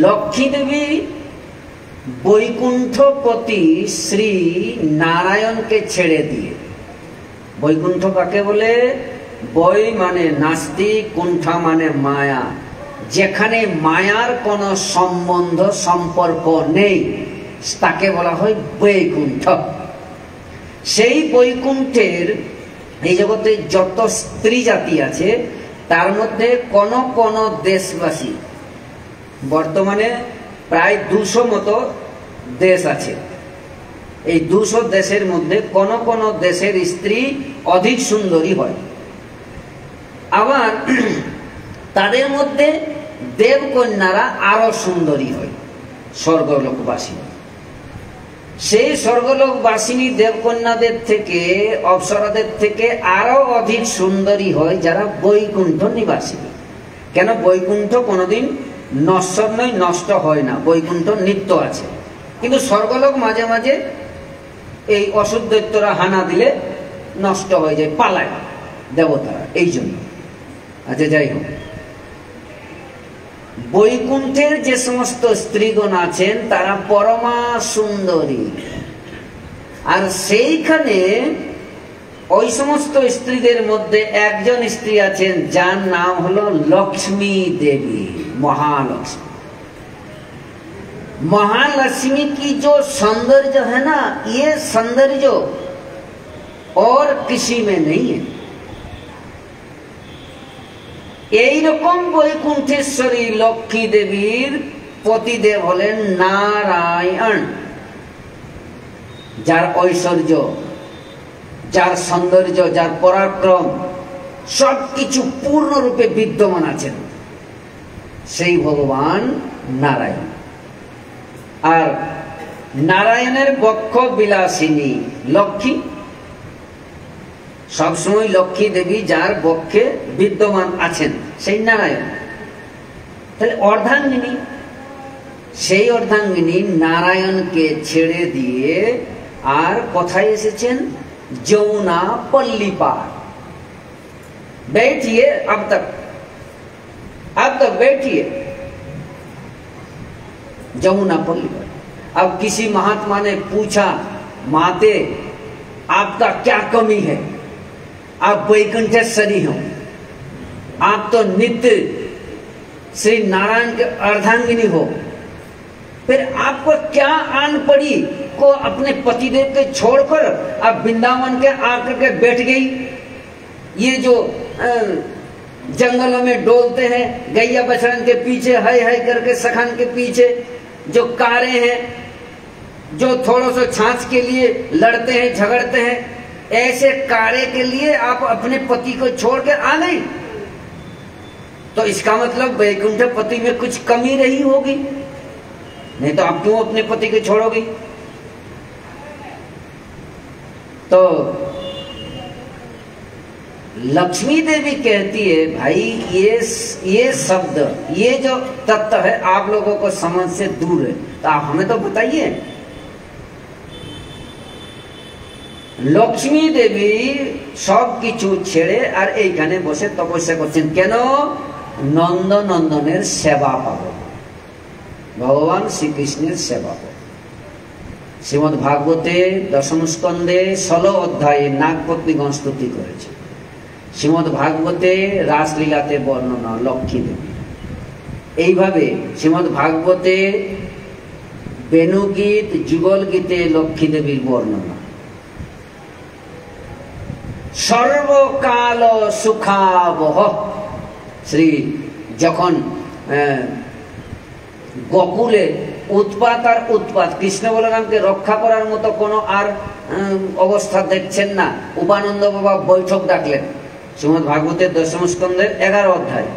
A: লক্ষ্মী দেবী বৈকুণ্ঠপতি শ্রী নারায়ণকে ছেড়ে দিয়ে, বৈকুণ্ঠ কাকে বলে? বৈ মানে নাস্তিক, কুণ্ঠা মানে মায়া, যেখানে মায়ার কোনো সম্বন্ধ সম্পর্ক নেই তাকে বলা হয় বৈকুণ্ঠ। সেই বৈকুণ্ঠের এই জগতে যত স্ত্রী জাতি আছে তার মধ্যে কোন কোন দেশবাসী, বর্তমানে প্রায় 200 মতো দেশ আছে, এই 200 দেশের মধ্যে কোন কোন দেশের স্ত্রী অধিক সুন্দরী হয়, আবার তাদের মধ্যে দেবকন্যারা আরো সুন্দরী হয়, স্বর্গলোকবাসী। সেই স্বর্গলোকবাসিনী দেবকন্যাদের থেকে, অপ্সরাদের থেকে আরো অধিক সুন্দরী হয় যারা বৈকুণ্ঠ নিবাসিনী। কেন? বৈকুণ্ঠ কোনোদিন নশ্বর নয়, নষ্ট হয় না, বৈকুণ্ঠ নিত্য আছে। কিন্তু স্বর্গলোক মাঝে মাঝে এই অসুর দৈত্যরা হানা দিলে নষ্ট হয়ে যায়, পালায় দেবতারা, এই জন্য। আচ্ছা যাই হোক, বৈকুণ্ঠের যে সমস্ত স্ত্রীগণ আছেন তারা পরমা সুন্দরী, আর সেইখানে ওই সমস্ত স্ত্রীদের মধ্যে একজন স্ত্রী আছেন যার নাম হলো লক্ষ্মী দেবী, महालक्ष्मी। महालक्ष्मी की जो सौंदर्य है ना, ये सौंदर्य और किसी में नहीं है। এই রকম বৈকুণ্ঠেশ্বরী লক্ষ্মী দেবীর পতিদেব হলেন নারায়ণ, যার ঐশ্বর্য, যার সৌন্দর্য, যার পরাক্রম সবকিছু পূর্ণরূপে বিদ্যমান আছেন, সেই ভগবান নারায়ণ। আর নারায়ণের বক্ষ বিলাসিনী লক্ষ্মী, सब समय लक्ष्मी देवी जार बक्षे विद्यमान आছেন সেই নারায়ণ। তাহলে অর্ধাঙ্গিনী, সেই অর্ধাঙ্গিনী নারায়ণকে ছেড়ে দিয়ে আর কোথায় এসেছেন? যমুনা पल्ली पार। बैठिए, अब तक बैठिए जमुना पल्ली पर। अब किसी महात्मा ने पूछा, माते आपका क्या कमी है? आप वैकुंठेश्वरी हो, आप तो नित्य श्री नारायण के अर्धांगिनी हो, फिर आपको क्या आन पड़ी को अपने पतिदेव के छोड़कर अब वृंदावन के आकर के बैठ गई? ये जो जंगलों में डोलते हैं गैया बछड़न के पीछे, है करके सखन के पीछे, जो कारे हैं, जो थोड़ा सा छाछ के लिए लड़ते हैं झगड़ते हैं, ऐसे कारे के लिए आप अपने पति को छोड़ के आ गई। तो इसका मतलब वैकुंठ पति में कुछ कमी रही होगी, नहीं तो आप क्यों अपने पति को छोड़ोगी? तो लक्ष्मी देवी कहती है, भाई ये शब्द, ये जो तत्व है आप लोगों को समझ से दूर है, तो आप हमें तो बताइए। लक्ष्मी देवी सब किछु छेड़े और এইখানে বসে তপস্যা করছেন কেন? নন্দনন্দনের সেবা পাবো, ভগবান শ্রীকৃষ্ণের সেবা পাবো। শ্রীমদ্ ভাগবতে দশম স্কন্ধে 16 অধ্যায়ে নাগপত্নীগণ স্তুতি করেছে। শ্রীমদ্ ভাগবতে রাসলীলাতে বর্ণনা লক্ষ্মী দেবী। এইভাবে শ্রীমদ্ ভাগবতে বেণুগীত যুগল গীতে লক্ষ্মী দেবীর বর্ণনা। সর্বকাল সুখাবহ, শ্রী যখন গোকুলে উৎপাত আর উৎপাত, কৃষ্ণ বলরামকে রক্ষা করার মতো কোনো আর অবস্থা দেখছেন না, উপানন্দ বাবা বৈঠক ডাকলেন। শ্রীমদ্ ভাগবতের দশম স্কন্ধের 11 অধ্যায়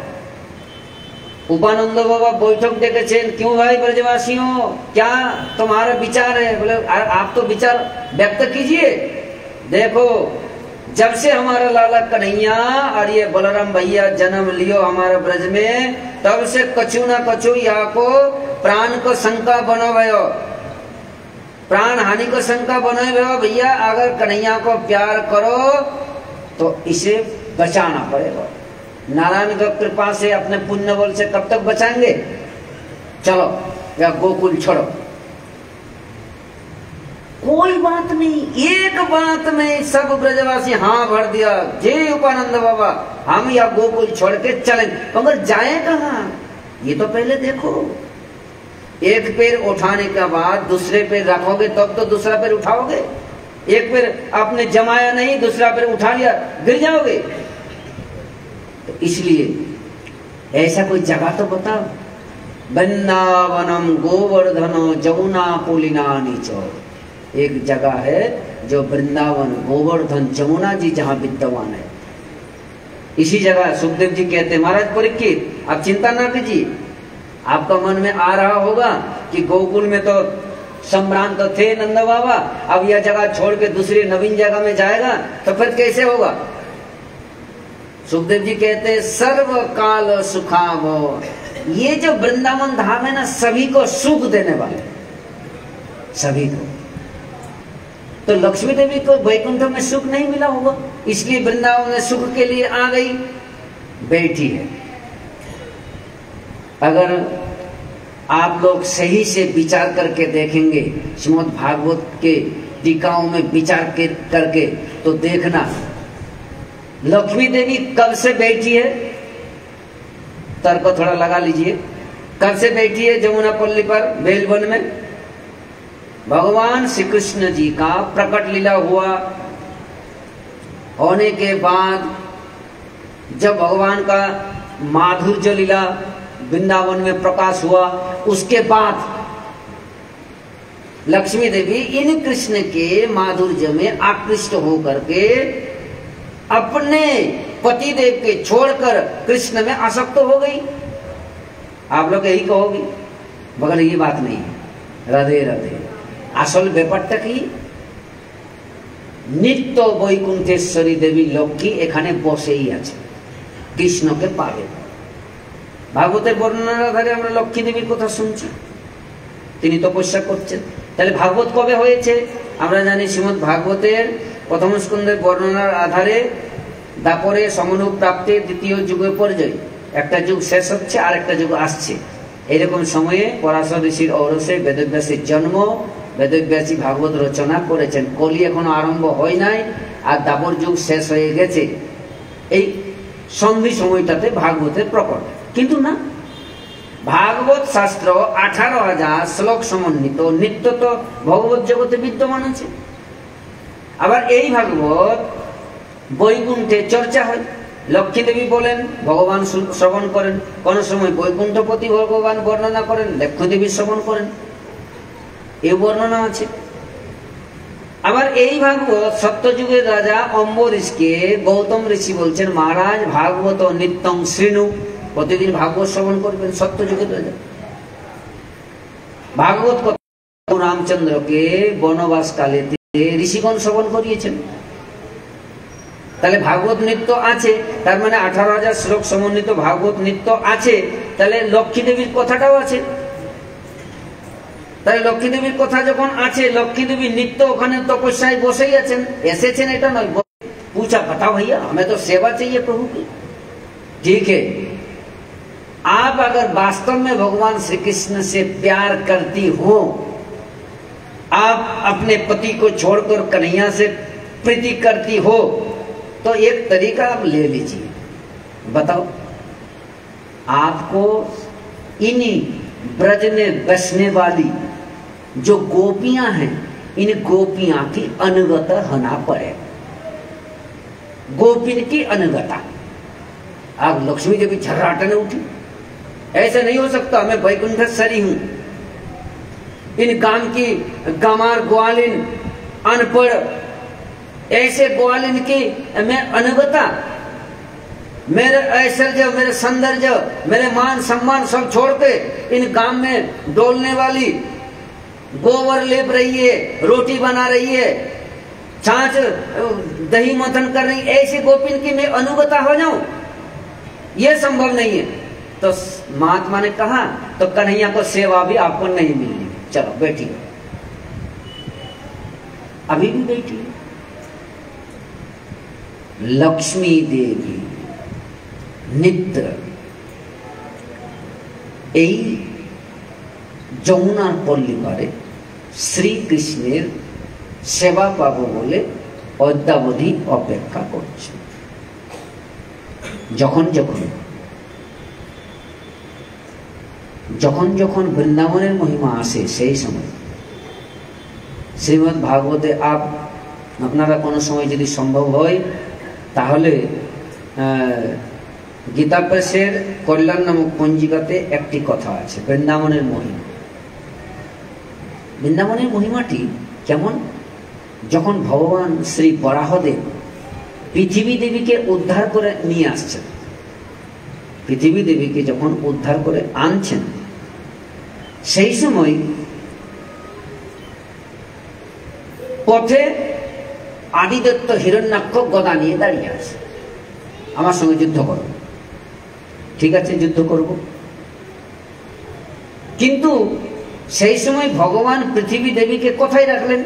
A: उपानंद बाबा बैठक डेके, क्यों भाई ब्रजवासियों, क्या तुम्हारा विचार है? बोले आप तो विचार व्यक्त कीजिए। देखो, जब से हमारा लाला कन्हैया और ये बलराम भैया जन्म लियो हमारे ब्रज में, तब से कछु ना कछु यहाँ को प्राण को शंका बनो भयो, प्राण हानि को शंका बनो भयो। भैया अगर कन्हैया को प्यार करो तो इसे बचाना पड़ेगा। नारायण की कृपा से अपने पुण्य बल से कब तक बचाएंगे? चलो या गोकुल छोड़ो। कोई बात नहीं, एक बात में सब ब्रजवासी हाँ भर दिया, जय उपानंद बाबा, हम या गोकुल छोड़ के चलें। मगर जाए कहाँ? ये तो पहले देखो। एक पैर उठाने के बाद दूसरे पैर रखोगे तब तो दूसरा पैर उठाओगे। एक पैर आपने जमाया नहीं, दूसरा पैर उठा लिया, गिर जाओगे। तो इसलिए ऐसा कोई जगह तो बताओ। वृंदावनम गोवर्धन जमुना पुलिनानि च, एक जगह है जो वृंदावन गोवर्धन जमुना जी जहां विद्यमान है। इसी जगह सुखदेव जी कहते हैं, महाराज परीक्षित आप चिंता ना कीजिए, आपका मन में आ रहा होगा कि गोकुल में तो सम्रांत तो थे नंद बाबा, अब यह जगह छोड़ के दूसरी नवीन जगह में जाएगा तो फिर कैसे होगा? सुखदेव जी कहते हैं सर्व काल सुखावो, ये जो वृंदावन धाम है ना, सभी को सुख देने वाले, सभी को। तो लक्ष्मी देवी को वैकुंठ में सुख नहीं मिला होगा, इसलिए वृंदावन में सुख के लिए आ गई, बैठी है। अगर आप लोग सही से विचार करके देखेंगे श्रीमद् भागवत के टीकाओं में विचार करके, तो देखना लक्ष्मी देवी कब से बैठी है। तर्क थोड़ा लगा लीजिए, कब से बैठी है जमुना पल्ली पर बेलवन में? भगवान श्री कृष्ण जी का प्रकट लीला हुआ होने के बाद, जब भगवान का माधुर्य लीला वृंदावन में प्रकाश हुआ, उसके बाद लक्ष्मी देवी इन कृष्ण के माधुर्य में आकृष्ट होकर के अपने पति देव के छोड़कर कृष्ण में आसक्त हो गई। आप लोग यही कहोगे, मगर ये बात नहीं है। राधे राधे। असल ব্যাপারটা কি? নিত্য বৈকুণ্ঠেশ্বরী দেবী লক্ষ্মী এখানে বসেই আছে, কৃষ্ণকে পাবে। ভাগবতের বর্ণনার আধারে আমরা লক্ষ্মী দেবীর কথা শুনছি, তিনি তপস্যা করছেন। তাহলে ভাগবত কবে হয়েছে? আমরা জানি শ্রীমদ্ ভাগবতের প্রথম স্কন্ধের বর্ণনার আধারে দাপরে সমনুপ প্রাপ্তির দ্বিতীয় যুগের পর্যায়ে, একটা যুগ শেষ হচ্ছে আর একটা যুগ আসছে। এইরকম সময়ে পরাশর ঋষির ঔরসে বেদব্যাসের জন্ম, বেদব্যাসী ভাগবত রচনা করেছেন। কলি এখনো আরম্ভ হয় নাই আর দাপর যুগ শেষ হয়ে গেছে, এই সন্ধি সময়টাতে ভাগবতের প্রকট। কিন্তু না, ভাগবত শাস্ত্র 18,000 শ্লোক সমন্বিত, নিত্য তো ভগবত জগতে বিদ্যমান আছে। আবার এই ভাগবত বৈকুণ্ঠে চর্চা হয়, লক্ষ্মী দেবী বলেন, ভগবান শ্রবণ করেন, কোন সময় বৈকুণ্ঠপতি ভগবান বর্ণনা করেন, লক্ষ্মী দেবী শ্রবণ করেন, এই বর্ণনা আছে। আবার এই ভাগবত সত্যযুগের রাজা অম্বরীশকে গৌতম ঋষি বলছেন, মহারাজ ভাগবত নিত্যং শৃণু, প্রতিদিন ভাগবত শ্রবণ করবেন। সত্যযুগের রাজা ভাগবত কথা রামচন্দ্রকে বনবাস কালে ঋষিগণ শ্রবণ করিয়েছেন। তাহলে ভাগবত নিত্য আছে, তার মানে 18,000 শ্লোক সমন্বিত ভাগবত নিত্য আছে। তাহলে লক্ষ্মী দেবীর কথাটাও আছে। তাহলে লক্ষ্মী দেবীর কথা যখন আছে, লক্ষ্মী দেবী নিত্য ওখানে তপস্যায় বসেই আছেন, এসেছেন এটা নয়। पूछा बताओ भैया हमें तो सेवा चाहिए प्रभु की। ठीक है, आप अगर वास्तव में भगवान श्री कृष्ण से प्यार करती हो, आप अपने पति को छोड़कर कन्हैया से प्रीति करती हो, तो एक तरीका आप ले लीजिए। बताओ, आपको इन्हीं ब्रज में बसने वाली जो गोपियां हैं, इन गोपियां की अनुगत होना पड़ेगा। गोपिन की अनुगता। अब लक्ष्मी देवी झर्राटन उठी, ऐसा नहीं हो सकता, मैं वैकुंठेश्वरी हूं, इन गांव की गमार ग्वालिन अनपढ़, ऐसे ग्वालिन की मैं अनुगता, मेरे ऐश्वर्य, मेरे सौंदर्य, मेरे मान सम्मान सब छोड़ के इन गांव में डोलने वाली, गोबर लेप रही है, रोटी बना रही है, छाछ दही मंथन कर रही, ऐसी गोपिन की मैं अनुगता हो जाऊं, यह संभव नहीं है। तो महात्मा ने कहा, तो कन्हैया को सेवा भी आपको नहीं मिली, चलो बैठिए। अभी भी बैठी लक्ष्मी देवी नित्य এই যমুনার পল্লী পারে শ্রীকৃষ্ণের সেবা পাবো বলে অদ্যাবধি অপেক্ষা করছে। যখন যখন বৃন্দাবনের মহিমা আসে, সেই সময় শ্রীমদ্ ভাগবতে আপনারা কোনো সময় যদি সম্ভব হয় তাহলে গীতা প্রেসের কল্যাণ নামক পঞ্জিকাতে একটি কথা আছে বৃন্দাবনের মহিমা। বৃন্দাবনের মহিমাটি কেমন? যখন ভগবান শ্রী বরাহদেব পৃথিবী দেবীকে উদ্ধার করে নিয়ে আসছেন, পৃথিবী দেবীকে যখন উদ্ধার করে আনছেন, সেই সময় পথে আদিদত্ত হিরণ্যাক্ষ গদা নিয়ে দাঁড়িয়ে আছে, আমার সঙ্গে যুদ্ধ করো। ঠিক আছে, যুদ্ধ করব। কিন্তু সেই সময় ভগবান পৃথিবী দেবীকে কোথায় রাখলেন?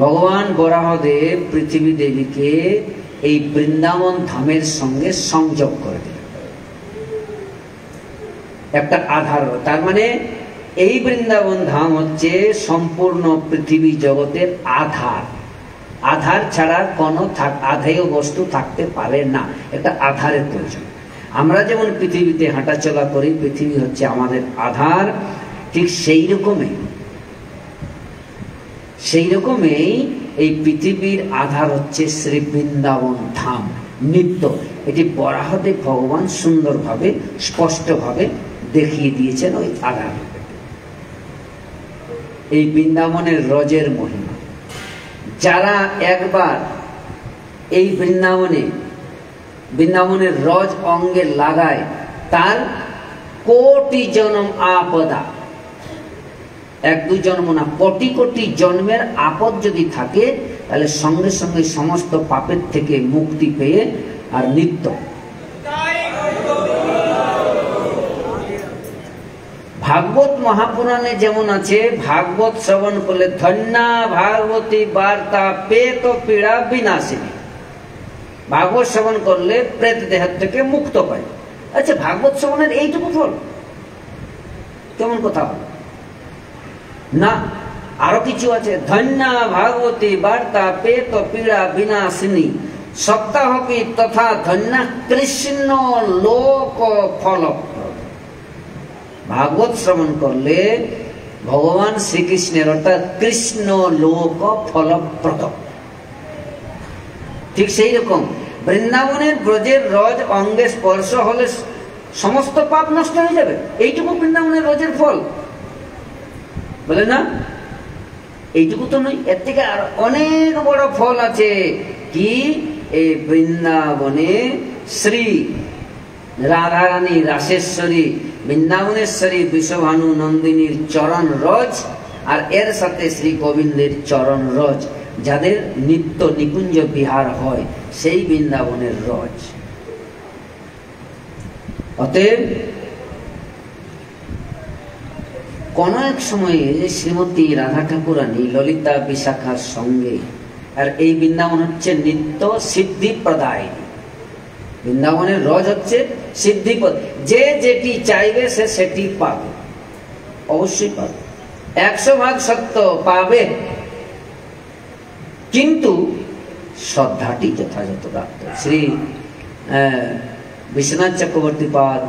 A: ভগবান বরাহদেব পৃথিবী দেবীকে এই বৃন্দাবন ধামের সঙ্গে সংযোগ করে দিলেন একটা আধার। তার মানে এই বৃন্দাবন ধাম হচ্ছে সম্পূর্ণ পৃথিবী জগতের আধার। আধার ছাড়া কোনো আধেয় বস্তু থাকতে পারে না, একটা আধারের প্রয়োজন। আমরা যেমন পৃথিবীতে হাঁটাচলা করি, পৃথিবী হচ্ছে আমাদের আধার, ঠিক সেই রকমই এই পৃথিবীর আধার হচ্ছে শ্রী বৃন্দাবন ধাম নিত্য। এটি বরাহদেব ভগবান সুন্দরভাবে স্পষ্টভাবে দেখিয়ে দিয়েছেন ওই আধার। এই বৃন্দাবনের রজের মহিমা, যারা একবার এই বৃন্দাবনের রজ অঙ্গে লাগায়, তার কোটি জনম আপদা, এক দু জন্ম না, কোটি কোটি জন্মের আপদ যদি থাকে তাহলে সঙ্গে সঙ্গে সমস্ত পাপের থেকে মুক্তি পেয়ে আর নিত্য ভাগবত মহাপুরাণে যেমন আছে, ভাগবত শ্রবণ করলে ধন্যা ভাগবতী বার্তা পেত পীড়া বিনাশিনী, ভাগবত শ্রবণ করলে প্রেত দেহ থেকে মুক্ত পায়। আচ্ছা, ভাগবত শ্রবণের এইটুকু ফল? কেমন কথা না, আরো কিছু আছে। ধন্যা ভাগবতী বার্তা পেত পীড়া বিনাশিনী সপ্তাহ কি তথা ধন্যা কৃষ্ণ লোক ফল। ভাগবত শ্রবণ করলে ভগবান শ্রীকৃষ্ণের অর্থাৎ কৃষ্ণ লোক ফলপ্রদ। ঠিক সেই রকম বৃন্দাবনের ব্রজের রজ অঙ্গে স্পর্শ হলে সমস্ত পাপ নষ্ট হয়ে যাবে, এইটুকু বৃন্দাবনের রজের ফল বলে না? এইটুকু তো নয়, এর থেকে আর অনেক বড় ফল আছে। কি? এই বৃন্দাবনে শ্রী রাধারানী রাসেশ্বরী বৃন্দাবনেশ্বরী বিশ্বভানু নন্দিনীর চরণ রজ আর এর সাথে শ্রী গোবিন্দের চরণ রজ, যাদের নিত্য নিকুঞ্জ বিহার হয়, সেই বৃন্দাবনের রজ। অতএব কোন এক সময়ে শ্রীমতী রাধা ঠাকুরানী ললিতা বিশাখার সঙ্গে, আর এই বৃন্দাবন হচ্ছে নিত্য সিদ্ধি প্রদায়িনী, বৃন্দাবনের রজ হচ্ছে সিদ্ধিপদ। যে যেটি চাইবে সে সেটি পাবে, অবশ্যই পাবে, 100% সত্য পাবে, কিন্তু শ্রদ্ধাটি যথাযথ রাখতে। শ্রী বিশ্বনাথ চক্রবর্তী পাদ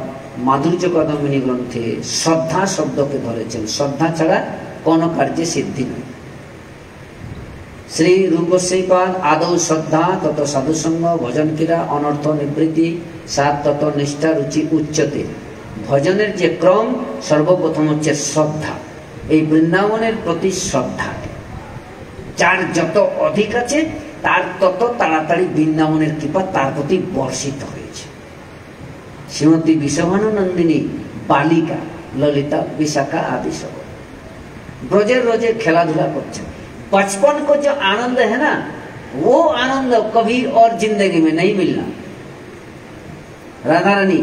A: মাধুর্য কদম্বিনী গ্রন্থে শ্রদ্ধা শব্দকে ধরেছেন। শ্রদ্ধা ছাড়া কোন কার্যে সিদ্ধি নেই। শ্রী রূপশ্রী পাদ আদৌ শ্রদ্ধা তত সাধুসঙ্গ ভজন ক্রীড়া অনর্থ নিবৃত্তি সাত তত নিষ্ঠা রুচি উচ্চতে। ভজনের যে ক্রম, সর্বপ্রথম হচ্ছে শ্রদ্ধা। এই বৃন্দাবনের প্রতি শ্রদ্ধা যার যত অধিক আছে তার তত তাড়াতাড়ি বৃন্দাবনের কৃপা তার প্রতি বর্ষিত হয়েছে। श्रीमती विश्वभानु नंदिनी बालिका ललिता विशाखा आदि सब रोजे रोजे खेला धूला करते। बचपन को जो आनंद है ना, वो आनंद कभी और जिंदगी में नहीं मिलना। राधा रानी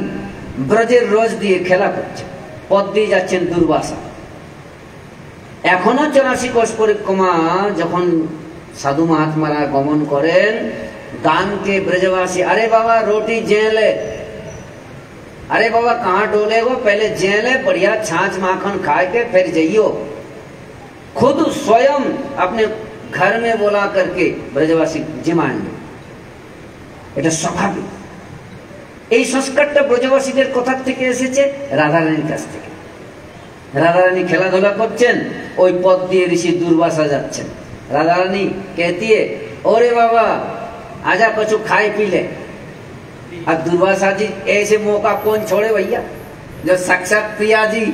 A: ब्रजेर रोज दिए खेला करছে, পথ দিয়ে যাচ্ছেন দুর্বাসা। এখনো 84 কোষ পরিক্রমা যখন সাধু महात्मारा गमन करें, गान के ब्रजवासी अरे बाबा रोटी जेले, अरे बाबा कहाँ डोले वो, पहले जेले बढ़िया छाछ माखन खाए के फिर जाइयो। खुद स्वयं अपने घर में बोला करके ब्रजवासी जिमाएंगे, এটা স্বাভাবিক। এই সংস্কারটা ব্রজবাসীদের কথা থেকে এসেছে, রাধারানীর কাছ থেকে। রাধারানী খেলাধুলা করছেন, ওই পথ দিয়ে ঋষি দুর্বাসা যাচ্ছেন। राधारानी कहती है ओरे बाबा आजा कछु खाए पी ले। अब दुर्वासा जी ऐसे मौका कौन छोड़े भैया, जो साक्षात प्रिया जी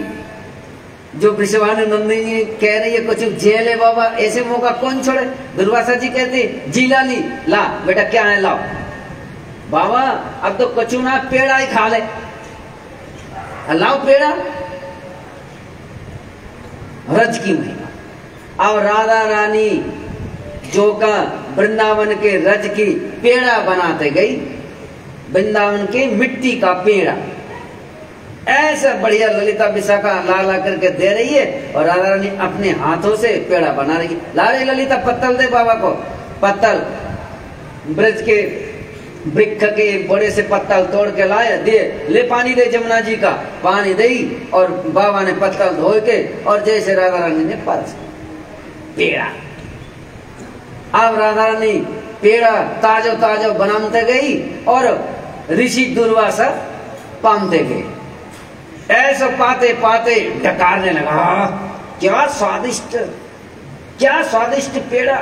A: जो विश्वभानु नंदिनी कह रही है कुछ जेले बाबा, ऐसे मौका कौन छोड़े। दुर्वासा जी कहते जी लाली ला बेटा क्या है लाओ। बाबा अब तो कछु ना पेड़ा ही खा ले, लाओ पेड़ा। रज की महिमा। अब राधा रानी जो का वृंदावन के रज की पेड़ा बनाते गई, वृंदावन के मिट्टी का पेड़ा ऐसा बढ़िया ललिता विशाखा ला ला करके दे रही है, और राधा रानी अपने हाथों से पेड़ा बना रही है। ला रही ललिता पत्तल दे बाबा को, पत्तल ब्रज के वृक्ष के बड़े से पत्तल तोड़ के लाए, दे ले पानी दे जमुना जी का, पानी दे और बाबा ने पत्तल धो के और जैसे राधा रानी ने परस पेड़ा। अब राधा रानी पेड़ा ताजो ताजो बनाते गई और ऋषि दुर्वासा पामते गए। ऐसा पाते पाते डकारने लगा, क्या स्वादिष्ट, क्या स्वादिष्ट पेड़ा।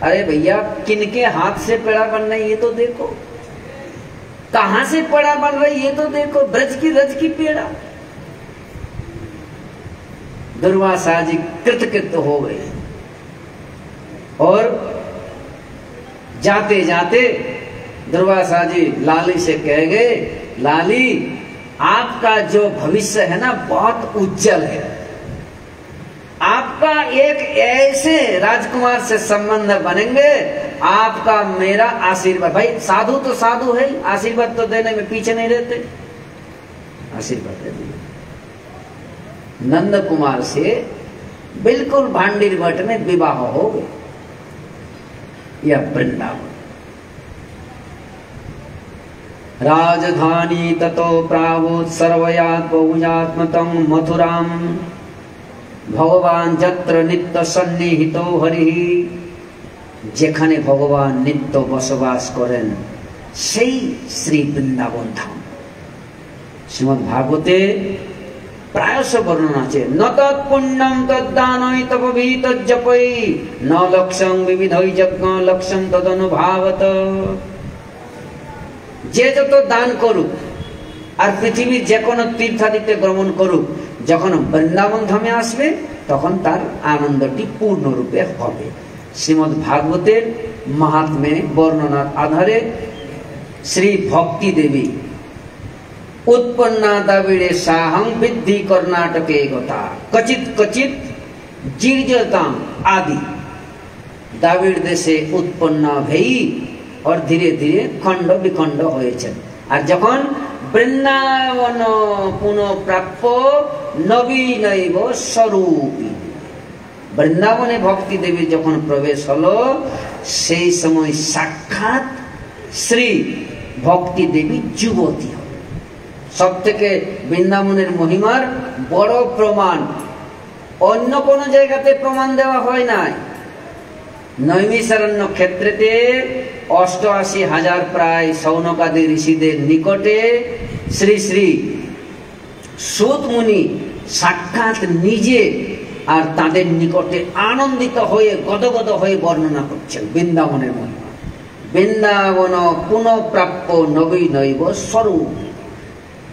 A: अरे भैया किनके हाथ से पेड़ा बन रही है तो देखो, कहां से पेड़ा बन रही है तो देखो, ब्रज की रज की पेड़ा। दुर्वासा जी कृतकृत हो गए और जाते जाते दुर्वासा जी लाली से कह गए, लाली आपका जो भविष्य है ना बहुत उज्जवल है, आप एक ऐसे राजकुमार से संबंध बनेंगे, आपका मेरा आशीर्वाद। भाई साधु तो साधु है, आशीर्वाद तो देने में पीछे नहीं रहते, आशीर्वाद दे दिए। नंद कुमार से बिल्कुल भांडीर भट्ट में विवाह हो गया। यह वृंदावन राजधानी ततो प्रावोत सर्वयात बहुजात्मतं मथुराम भगवान जत्र नित्य सन्निहितो हरिः। যেখানে ভগবান নিত্য বসবাস করেন সেই শ্রী বৃন্দাবন ধাম। শ্রীমদ্ ভাগবতে প্রায়শ বর্ণনা আছে, ন তৎপুণ্যম তদ্দানৈ তপোভি তজ্জপৈ ন লক্ষ্যং বিবিধৈ যজ্ঞ লক্ষ্যং তদনুভাবত। যে যত দান করুক আর পৃথিবীর যে কোনো তীর্থাদিতে ভ্রমণ করুক, যখন বৃন্দাবন ধামে আসবে তখন তার আনন্দটি পূর্ণরূপে হবে। শ্রীমদ্ ভাগবতের মাহাত্ম্যে বর্ণনার আধারে শ্রী ভক্তি দেবী उत्पन्ना दाविड़े साहं विद्धि कर्नाटके गता कचित कचित जीर्जतां आदि। दाविड़ देशे उत्पन्न भई और धीरे धीरे खंड विखंड হয়েছেন। আর যখন বৃন্দাবন পুনঃপ্রাপ্য নবীনৈব স্বরূপী, বৃন্দাবনে ভক্তি দেবী যখন প্রবেশ হলো, সেই সময় সাক্ষাৎ শ্রী ভক্তি দেবী যুবতী। সব থেকে বৃন্দাবনের মহিমার বড় প্রমাণ অন্য কোন জায়গাতে প্রমাণ দেওয়া হয় নাই। নৈমিষারণ্য ক্ষেত্রেতে ৮৮,০০০ প্রায় শৌনকাদি ঋষিদের নিকটে শ্রী শ্রী সূত মুনি সাক্ষাৎ নিজে আর তাদের নিকটে আনন্দিত হয়ে গদগদ হয়ে বর্ণনা করছেন বৃন্দাবনের মহিমা। বৃন্দাবন পুনঃপ্রাপ্য নবীনৈব স্বরূপ।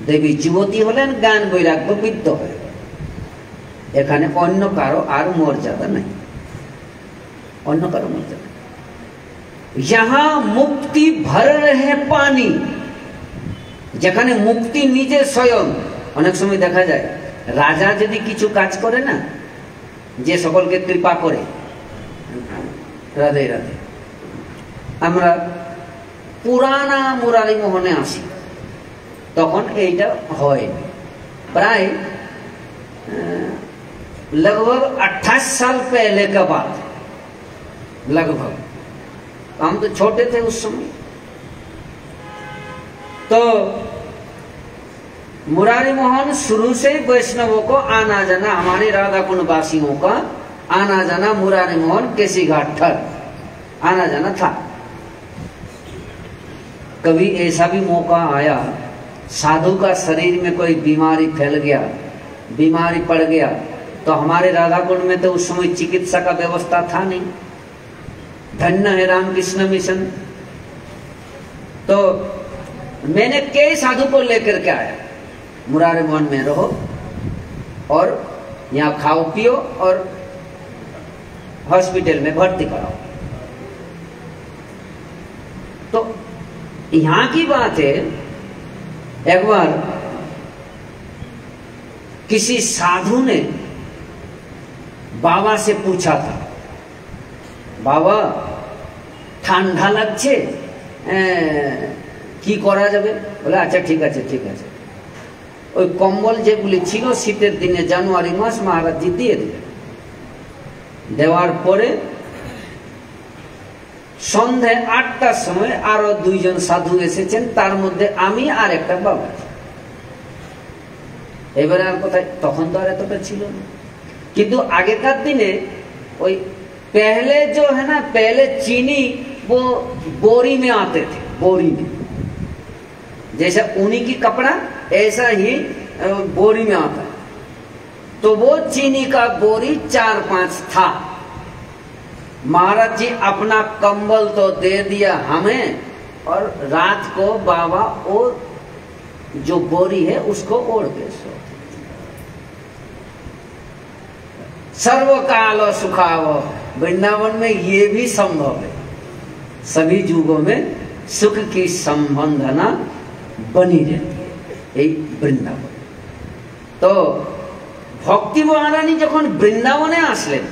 A: দেবী যুবতী হলেন, জ্ঞান বৈরাগ্য বিদ্ধ হয়ে। এখানে অন্য কারো আর মর্যাদা নাই, অন্য কারো মর্যাদা। ইহা মুক্তি ভর রহে পানি, যেখানে মুক্তি নিজে স্বয়ং। অনেক সময় দেখা যায় রাজা যদি কিছু কাজ করে না, যে সকলকে কৃপা করে, রাধে রাধে, আমরা পুরানা মুরারি মোহনে আসি, তখন এইটা হয়। प्राय लगभग 28 साल पहले का बात, लगभग हम तो छोटे थे उस समय। तो मुरारी मोहन शुरू से वैष्णवों को आना जाना, हमारे राधा कुंड वासियों का आना जाना मुरारी मोहन केसी घाट ठर आना जाना था। कभी ऐसा भी मौका आया, साधु का शरीर में कोई बीमारी फैल गया, बीमारी पड़ गया, तो हमारे राधा कुंड में तो उस समय चिकित्सा का व्यवस्था था नहीं। धन्य है रामकृष्ण मिशन। तो मैंने कई साधु को लेकर के आया, मुरारी मोहन में रहो और यहाँ खाओ पियो और हॉस्पिटल में भर्ती कराओ। तो यहाँ की बात है, एक बार किसी साधु ने बाबा से पूछा था, बाबा ঠান্ডা লাগছে কি করা যাবে? বলে আচ্ছা ঠিক আছে ঠিক আছে। ওই কম্বল যেগুলি ছিল শীতের দিনে জানুয়ারি মাস মহারাজজি দিয়ে দিলেন। দেওয়ার পরে সন্ধ্যে ৮টার সময় আরো ২ জন সাধু এসেছেন, তার মধ্যে আমি আর একটা বাবা। এবারে আর কোথায়, তখন তো আর এতটা ছিল না। কিন্তু আগেকার দিনে ওই पहले जो है ना, पहले चीनी वो बोरी में आते थे, बोरी में, जैसा ऊनी की कपड़ा ऐसा ही बोरी में आता है। तो वो चीनी का बोरी 4-5 था। महाराज जी अपना कंबल तो दे दिया हमें, और रात को बाबा और जो बोरी है उसको ओढ़ के सो। सर्वकाल सुखाव, वृंदावन में ये भी संभव है। सभी युगों में सुख की संबंधना बनी रहती है, यही वृंदावन। तो भक्ति महारानी যখন বৃন্দাবনে আসলেন,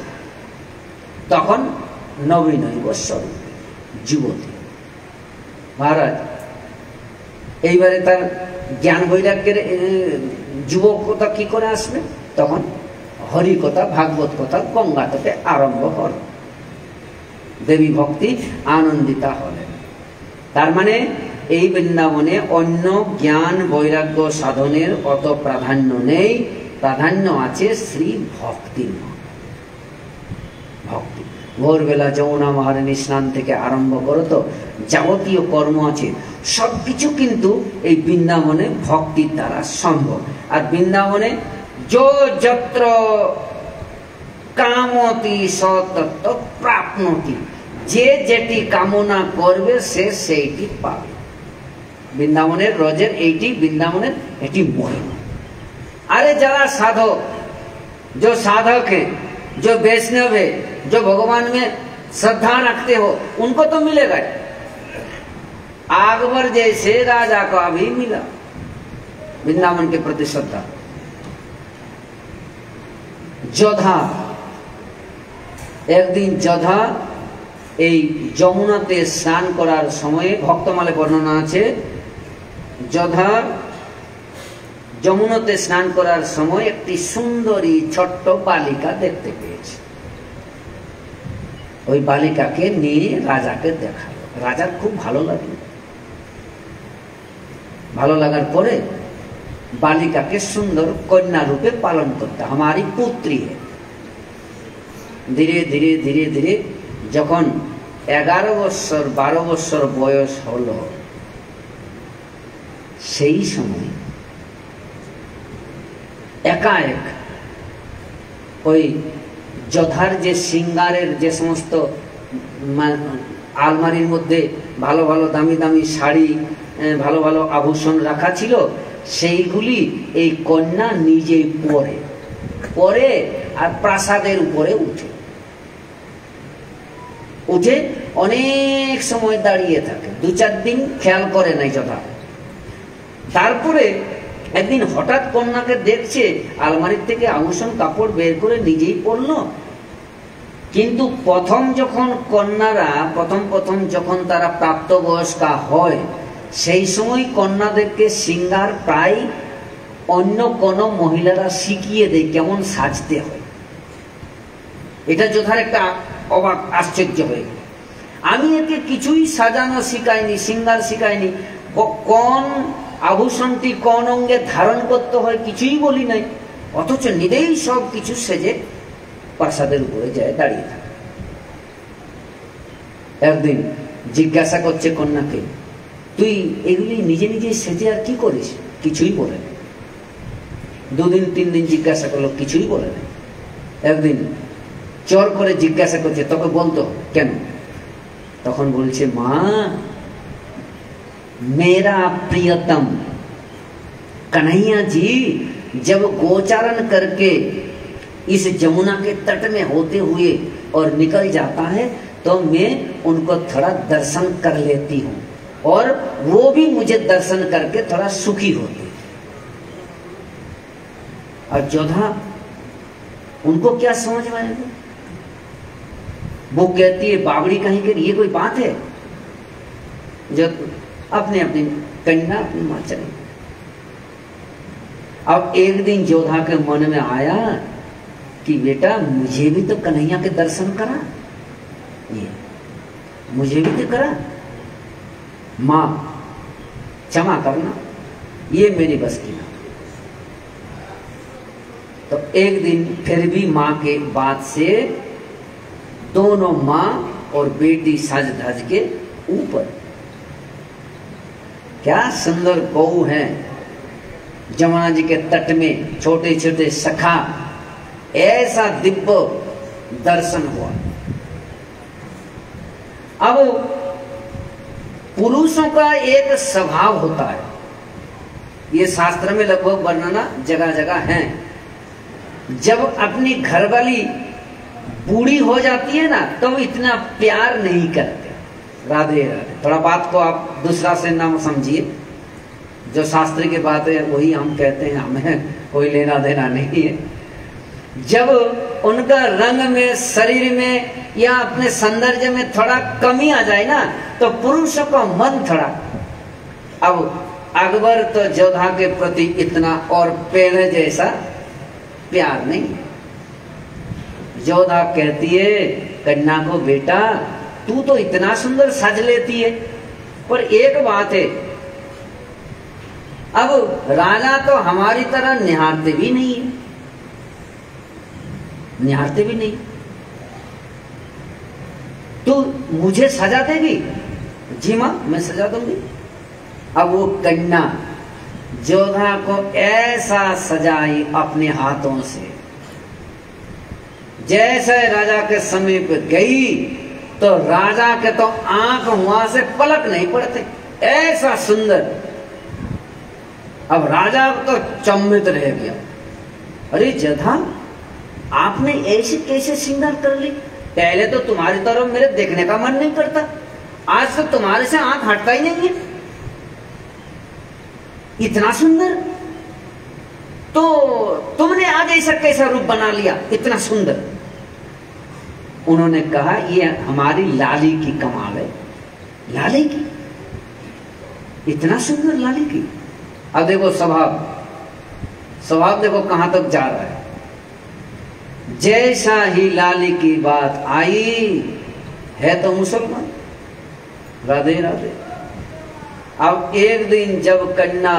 A: তখন নবীনৈব স্বরূপ যুবতী। মহারাজ এইবারে তার জ্ঞান বৈরাগ্যের যুবকতা কি করে আসবে? তখন হরি কথা, ভাগবত কথা গঙ্গা তটে আরম্ভ হল। দেবী ভক্তি আনন্দিতা হলেন। তার মানে এই বৃন্দাবনে অন্য জ্ঞান বৈরাগ্য সাধনের অত প্রাধান্য নেই, প্রাধান্য আছে শ্রী ভক্তির। ভক্তি ভোরবেলা যমুনা মহারানী স্নান থেকে আরম্ভ করো তো যাবতীয় কর্ম আছে, সবকিছু কিন্তু এই বৃন্দাবনে ভক্তির দ্বারা সম্ভব। আর বৃন্দাবনে যত্র কামতি সতত্ব প্রাপ্নতি, যে যেটি কামনা করবে সে সেইটি পাবে। বৃন্দাবনের রজের এইটি, বৃন্দাবনের এটি মহিমা। अरे जरा साधक, जो साधक है, जो वैष्णव है, जो भगवान में श्रद्धा रखते हो, उनको तो मिलेगा। अकबर जैसे राजा को अभी मिला वृंदावन के प्रति श्रद्धा। जोधा एक दिन जोधा এই যমুনাতে স্নান করার সময়ে ভক্তমালে বর্ণনা আছে, যোধা যমুনাতে স্নান করার সময় একটি সুন্দরী ছোট্ট বালিকা দেখতে পেয়েছে। ওই বালিকাকে নিয়ে রাজাকে দেখালো। রাজার খুব ভালো লাগলো। ভালো লাগার পরে বালিকাকে সুন্দর কন্যা রূপে পালন করতে, हमारी पुत्री है। ধীরে ধীরে ধীরে ধীরে যখন 11 বছর 12 বছর বয়স হলো, সেই সময় একাএক ওই যোধার যে সিঙ্গারের যে সমস্ত আলমারির মধ্যে ভালো ভালো দামি দামি শাড়ি, ভালো ভালো আভূষণ রাখা ছিল, সেইগুলি এই কন্যা নিজেই পরে আর প্রাসাদের উপরে উঠে অনেক সময় দাঁড়িয়ে থাকে। 2-4 দিন খেয়াল করে নাই যোধা। তারপরে একদিন হঠাৎ কন্যাকে দেখছে আলমারির থেকে আভূষণ কাপড় বের করে নিজেই পরল। কিন্তু প্রথম যখন কন্যারা প্রথম যখন তারা প্রাপ্তবয়স্কা হয়, সেই সময় কন্যাদেরকে সিঙ্গার প্রায় অন্য কোন মহিলারা শিখিয়ে দেয় কেমন সাজতে হয়। এটা যোধার একটা অবাক আশ্চর্য হয়ে গেল। আমি একে কিছুই সাজানো শিখাইনি, সিঙ্গার শিখাইনি, কোন আভূষণটি কোন অঙ্গে ধারণ করতে হয় কিছুই বলি নাই, অথচ নিজেই সব কিছু সেজে প্রাসাদের উপরে যায় দাঁড়িয়ে থাকে। একদিন জিজ্ঞাসা করছে কন্যাকে, তুই এগুলি নিজে নিজে সেজে আর কি করিস? কিছুই বলে না। 2 দিন 3 দিন জিজ্ঞাসা করলো, কিছুই বলে না। একদিন চোর করে জিজ্ঞাসা করছে, তোকে বলতো কেন? তখন বলছে, মা मेरा प्रियतम कन्हैया जी जब गोचारण करके इस जमुना के तट में होते हुए और निकल जाता है तो मैं उनको थोड़ा दर्शन कर लेती हूँ और वो भी मुझे दर्शन करके थोड़ा सुखी होती है। और जोधा उनको क्या समझ में आएगा? वो कहती है, बावड़ी कहीं के ये कोई बात है? जो अपने अपनी कन्या अपनी मां चली। अब एक दिन जोधा के मन में आया कि बेटा मुझे भी तो कन्हैया के दर्शन करा, ये मुझे भी तो करा, मां क्षमा करना, ये मेरी बस की ना। तो एक दिन फिर भी मां के बात से दोनों मां और बेटी सज धज के ऊपर। क्या सुंदर गौ है, जमुना जी के तट में छोटे छोटे सखा, ऐसा दिव्य दर्शन हुआ। अब पुरुषों का एक स्वभाव होता है, ये शास्त्र में लगभग वर्णना जगह जगह है। जब अपनी घरवाली बूढ़ी हो जाती है ना, तो इतना प्यार नहीं करते। राधे राधे। थोड़ा बात को आप दूसरा से ना समझिए, जो शास्त्र की बात है वही हम कहते हैं, हमें कोई लेना देना नहीं है। जब उनका रंग में, शरीर में या अपने सौंदर्य में थोड़ा कमी आ जाए ना, तो पुरुषों का मन थोड़ा। अब अकबर तो जोधा के प्रति इतना और पहले जैसा प्यार नहीं। जोधा कहती है कन्या को, बेटा तू तो इतना सुंदर सज लेती है, पर एक बात है, अब राजा तो हमारी तरह निहारते भी नहीं है, निहारते भी नहीं, तू मुझे सजा देगी? जी मां, मैं सजा दूंगी। अब वो कन्या जोधा को ऐसा सजाई अपने हाथों से, जैसे राजा के समीप गई तो राजा के तो आंख वहां से पलक नहीं पड़ते, ऐसा सुंदर। अब राजा तो चम्मित रह गया, अरे जोधा आपने ऐसे कैसे श्रृंगार कर ली? पहले तो तुम्हारी तरफ मेरे देखने का मन नहीं करता, आज तो तुम्हारे से आंख हटता ही नहीं है, इतना सुंदर। तो तुमने आज ऐसा कैसा रूप बना लिया, इतना सुंदर? उन्होंने कहा ये हमारी लाली की कमाल है। लाली की? इतना सुंदर लाली की? अब देखो स्वभाव देखो कहां तक जा रहा है। जैसा ही लाली की बात आई, है तो मुसलमान, राधे राधे। अब एक दिन जब कन्या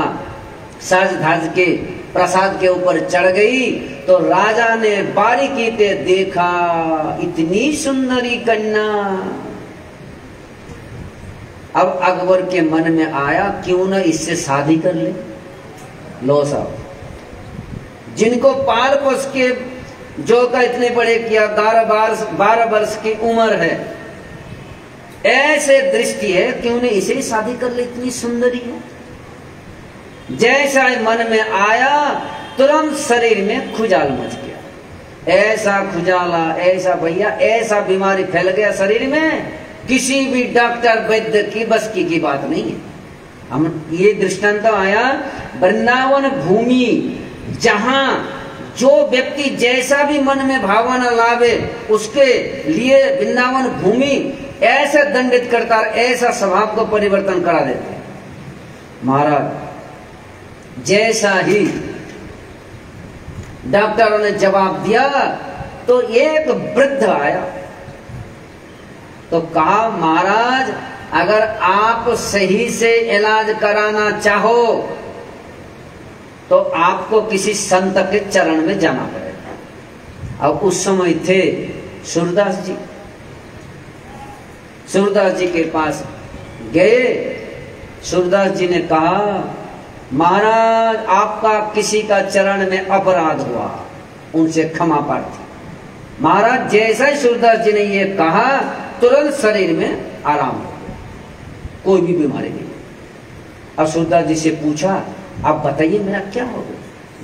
A: साज धाज के प्रसाद के ऊपर चढ़ गई तो राजा ने बारीकी से देखा, इतनी सुंदरी कन्या। अब अकबर के मन में आया क्यों ना इससे शादी कर ले। लो साहब, जिनको पाल पोस के जो का इतने बड़े किया, 12 वर्ष की उम्र है, ऐसे दृष्टि है क्यों ने इसे शादी कर ले, इतनी सुंदरी है। जैसा मन में आया तुरंत शरीर में खुजाल मच गया, ऐसा खुजाला, ऐसा भैया ऐसा बीमारी फैल गया शरीर में, किसी भी डॉक्टर वैद्य की बस की बात नहीं है। हम ये दृष्टांत आया वृंदावन भूमि, जहां जो व्यक्ति जैसा भी मन में भावना लावे उसके लिए वृंदावन भूमि ऐसा दंडित करता, ऐसा स्वभाव को परिवर्तन करा देते हैं। महाराज जैसा ही डॉक्टरों ने जवाब दिया तो एक वृद्ध आया तो कहा, महाराज अगर आप सही से इलाज कराना चाहो तो आपको किसी संत के चरण में जाना पड़ेगा। अब उस समय थे सूरदास जी। सूरदास जी के पास गए, सूरदास जी ने कहा, महाराज आपका किसी का चरण में अपराध हुआ, उनसे क्षमा प्रार्थी। महाराज जैसा ही सूरदास जी ने ये कहा तुरंत शरीर में आराम हो गया, कोई भी बीमारी नहीं। अब सूरदास जी से पूछा, आप बताइए मेरा क्या होगा?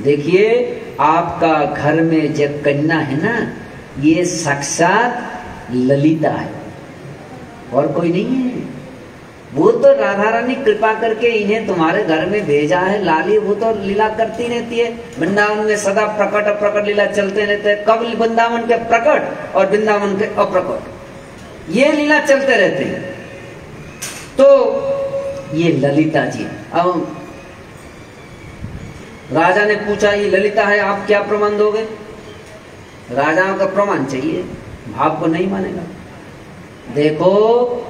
A: देखिए आपका घर में जो कन्या है ना, ये साक्षात ललिता है और कोई नहीं है। वो तो राधा रानी कृपा करके इन्हें तुम्हारे घर में भेजा है। लाली वो तो लीला करती रहती है, वृंदावन में सदा प्रकट लीला चलते रहते हैं। कब वृंदावन के प्रकट और वृंदावन के अप्रकट, ये लीला चलते रहते हैं। तो ये ललिता जी। अब राजा ने पूछा, ये ललिता है, आप क्या प्रमाण दोगे? राजा का प्रमाण चाहिए, भाव को नहीं मानेगा। देखो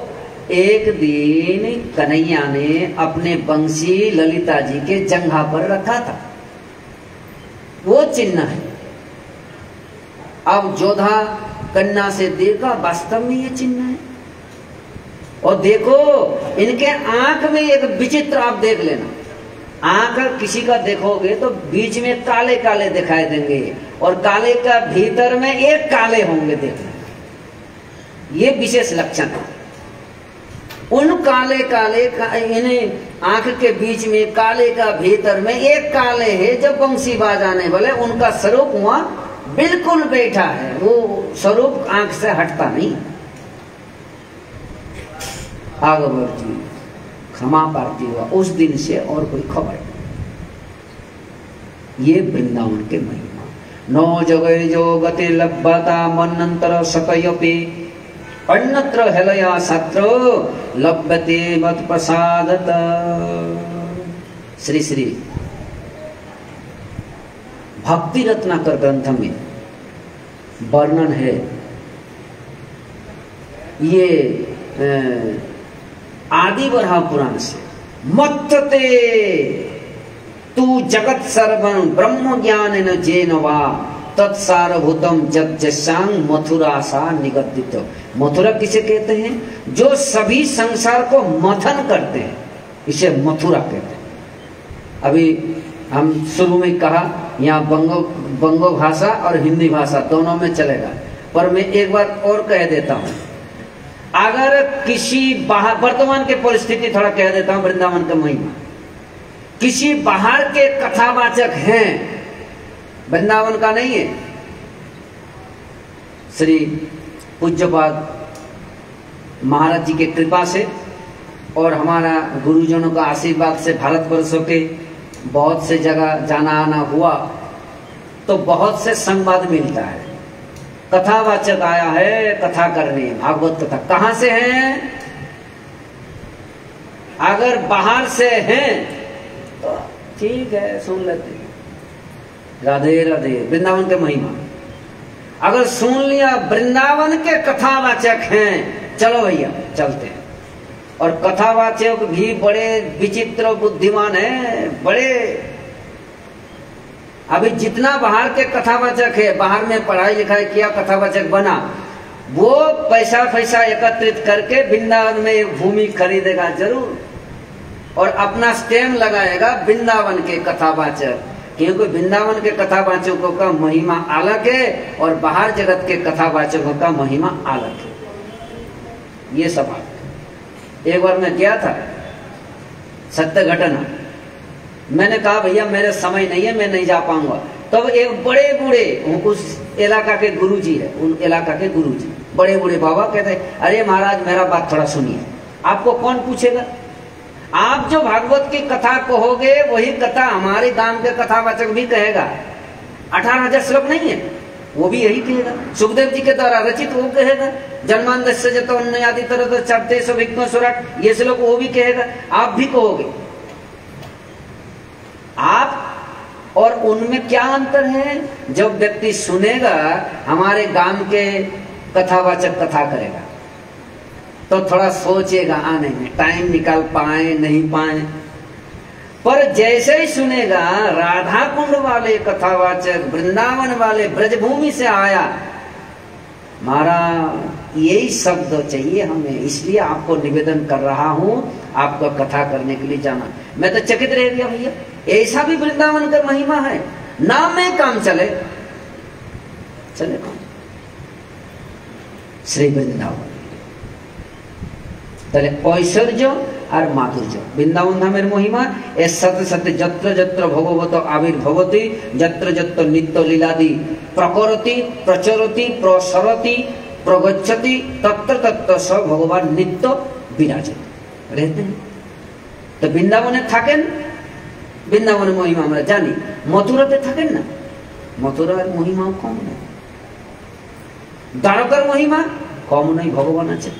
A: एक दिन कन्हैया ने अपने बंसी ललिता जी के जंघा पर रखा था, वो चिन्ह है। अब जोधा कन्या से देखा, वास्तव में ये चिन्ह है। और देखो इनके आंख में एक विचित्र, आप देख लेना, आंख किसी का देखोगे तो बीच में काले काले दिखाई देंगे और काले का भीतर में एक काले होंगे, देखना ये विशेष लक्षण है। उन काले काले इन्हें आंख के बीच में काले का भीतर में एक काले है, जब बंसी बजाने वाले उनका स्वरूप वहां बिल्कुल बैठा है, वो स्वरूप आंख से हटता नहीं। अकबर जी क्षमा प्रार्थी हुआ उस दिन से, और कोई खबर नहीं। ये वृंदावन के महिमा। नो जगैर्यो गतिर्लभ्यता मन्नन्तर सकयपि अन्यत्र हेलया शास्त्रो लभ्यते मत्प्रसादत। श्री श्री भक्ति रत्नाकर ग्रंथ में वर्णन है, ये आदि बरहा पुराण से, मत्तते तू जगत सर्वं ब्रह्म ज्ञानेन जेन वा तत्सारभूतम जज्जसांग मथुरा सा निगदित। मथुरा किसे कहते हैं? जो सभी संसार को मथन करते हैं, इसे मथुरा कहते हैं। अभी हम शुरू में कहा यहाँ बंगो भाषा और हिंदी भाषा दोनों में चलेगा, पर मैं एक बार और कह देता हूँ। अगर किसी बाहर, वर्तमान के परिस्थिति थोड़ा कह देता हूँ, वृंदावन का महिमा, किसी बाहर के कथावाचक हैं, वृंदावन का नहीं है, श्री पूज्यपाद महाराज जी के कृपा से और हमारा गुरुजनों का आशीर्वाद से भारतवर्षों के बहुत से जगह जाना आना हुआ, तो बहुत से संवाद मिलता है। कथावाचक आया है कथा करने, भागवत कथा। कहां से हैं? अगर बाहर से हैं तो ठीक है, सुन लेते हैं, राधे राधे, वृंदावन के महिमा। अगर सुन लिया वृंदावन के कथावाचक हैं, चलो भैया चलते हैं। और कथावाचक भी बड़े विचित्र बुद्धिमान है, बड़े। अभी जितना बाहर के कथावाचक है, बाहर में पढ़ाई लिखाई किया, कथावाचक बना, वो पैसा पैसा एकत्रित करके वृंदावन में एक भूमि खरीदेगा जरूर, और अपना स्टैम्प लगाएगा वृंदावन के कथावाचक, क्योंकि वृंदावन के कथावाचकों का महिमा अलग है और बाहर जगत के कथावाचकों का महिमा अलग है। ये सब एक बार मैं गया था, सत्य घटना, मैंने कहा भैया मेरे समय नहीं है, मैं नहीं जा पाऊंगा। तब तो एक बड़े बूढ़े, उस इलाका के गुरुजी है, उन इलाका के गुरुजी, बड़े बूढ़े बाबा कहते, अरे महाराज मेरा बात थोड़ा सुनिए। आपको कौन पूछेगा? आप जो भागवत की कथा कहोगे वही कथा हमारे गांव के कथावाचक भी कहेगा। 18,000 श्लोक नहीं है, वो भी यही कहेगा। सुखदेव जी के द्वारा रचित वो कहेगा, जन्मांधस्य जतो अन्नयादि तरतो चरतेषु विघ्नो सुराट, ये श्लोक वो भी कहेगा, आप भी कहोगे। आप और उनमें क्या अंतर है? जब व्यक्ति सुनेगा हमारे गांव के कथावाचक कथा करेगा तो थोड़ा सोचेगा आने में, टाइम निकाल पाए नहीं पाए। पर जैसे ही सुनेगा राधा कुंड वाले कथावाचक, वृंदावन वाले, ब्रजभूमि से आया, महाराज यही शब्द चाहिए हमें, इसलिए आपको निवेदन कर रहा हूं, आपको कथा करने के लिए जाना। मैं तो चकित रह गया भैया, ऐसा भी वृंदावन का महिमा है। नाम में काम चले कौन? श्री वृंदावन তাহলে ঐশ্বর্য আর মাধুর্য, বৃন্দাবন ধামের মহিমা। এর সাথে সাথে যত্র যত্র ভগবত আবির্ভবতি, যত্র যত্র নিত্য লীলাদি প্রকরতি প্রচরতি প্রসরতি প্রগচ্ছতি, তত্র তত্র স ভগবান নিত্য বিরাজেন रहते हैं। তো বৃন্দাবনে থাকেন, বৃন্দাবনের মহিমা আমরা জানি। মথুরাতে থাকেন না, মথুরার মহিমাও কম নয়, দ্বারকার মহিমা কম নয়, ভগবান আছে।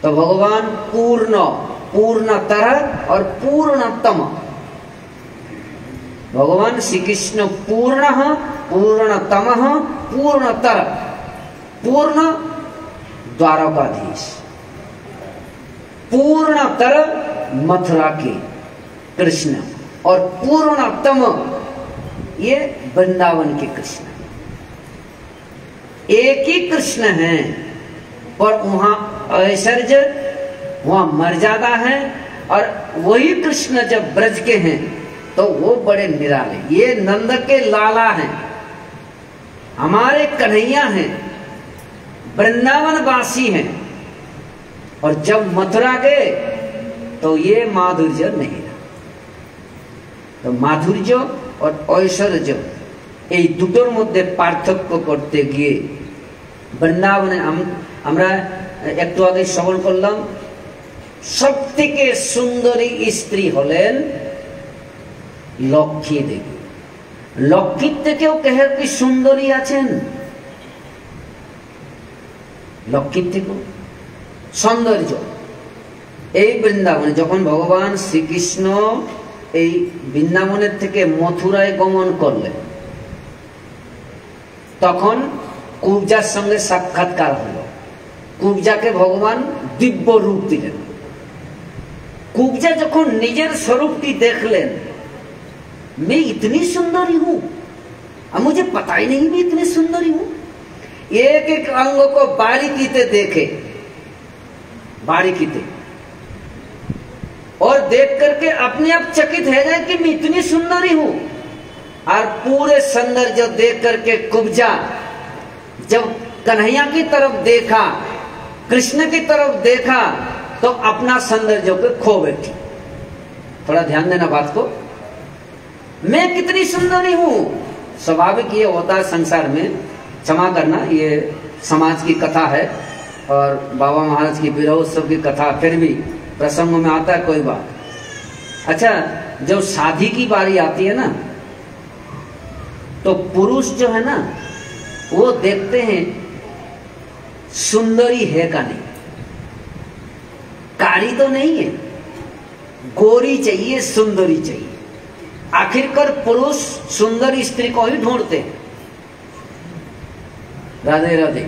A: तो भगवान पूर्ण, पूर्णतर और पूर्णतम, भगवान श्री कृष्ण पूर्ण, पूर्णतम, पूर्णतर, पूर्ण द्वारकाधीश, पूर्णतर मथुरा के कृष्ण, और पूर्णतम ये वृंदावन के कृष्ण। एक ही कृष्ण है, पर वहां ऐश्वर्य, वहां मर्यादा है। और वही कृष्ण जब ब्रज के हैं तो वो बड़े निराले, ये नंद के लाला हैं, हमारे कन्हैया हैं, वृंदावन वासी हैं। और जब मथुरा गए तो ये माधुर्य नहीं रहा। तो माधुर्य और ऐश्वर्य এই দুটোর মধ্যে পার্থক্য করতে গিয়ে বৃন্দাবনে আমরা একটু আগে শ্রবণ করলাম, সবথেকে সুন্দরী স্ত্রী হলেন লক্ষ্মী দেবী। লক্ষিত থেকেও কেহের কি সুন্দরী আছেন, লক্ষিত থেকেও সৌন্দর্য। এই বৃন্দাবনে যখন ভগবান শ্রীকৃষ্ণ এই বৃন্দাবনের থেকে মথুরায় গমন করলেন, তখন কুব্জার সঙ্গে সাক্ষাৎকার হলো। কুব্জাকে ভগবান দিব্য রূপ দিলেন। कुब्जा जखन निजेर स्वरूपटी देखलेन, मैं इतनी सुंदरी हूं, अब मुझे पता ही नहीं मैं इतनी सुंदरी हूं। एक एक अंग को बारीकीते देखे, बारीकीते, और देख करके अपने आप चकित है जाए कि मैं इतनी सुंदरी हूं। और पूरे सौंदर्य देख करके कुब्जा जब कन्हैया की तरफ देखा, कृष्ण की तरफ देखा, तो अपना सौंदर्य पे खो बैठी। थोड़ा ध्यान देना बात को, मैं कितनी सुंदरी हूं। स्वाभाविक ये होता है संसार में, क्षमा करना, ये समाज की कथा है और बाबा महाराज की विरह उत्सव की कथा, फिर भी प्रसंग में आता है, कोई बात। अच्छा, जब शादी की बारी आती है ना, तो पुरुष जो है ना, वो देखते हैं सुंदरी है का नहीं, कारी तो नहीं है, गोरी चाहिए, सुंदरी चाहिए। आखिरकार पुरुष सुंदर स्त्री को ही ढूंढते हैं। राधे राधे।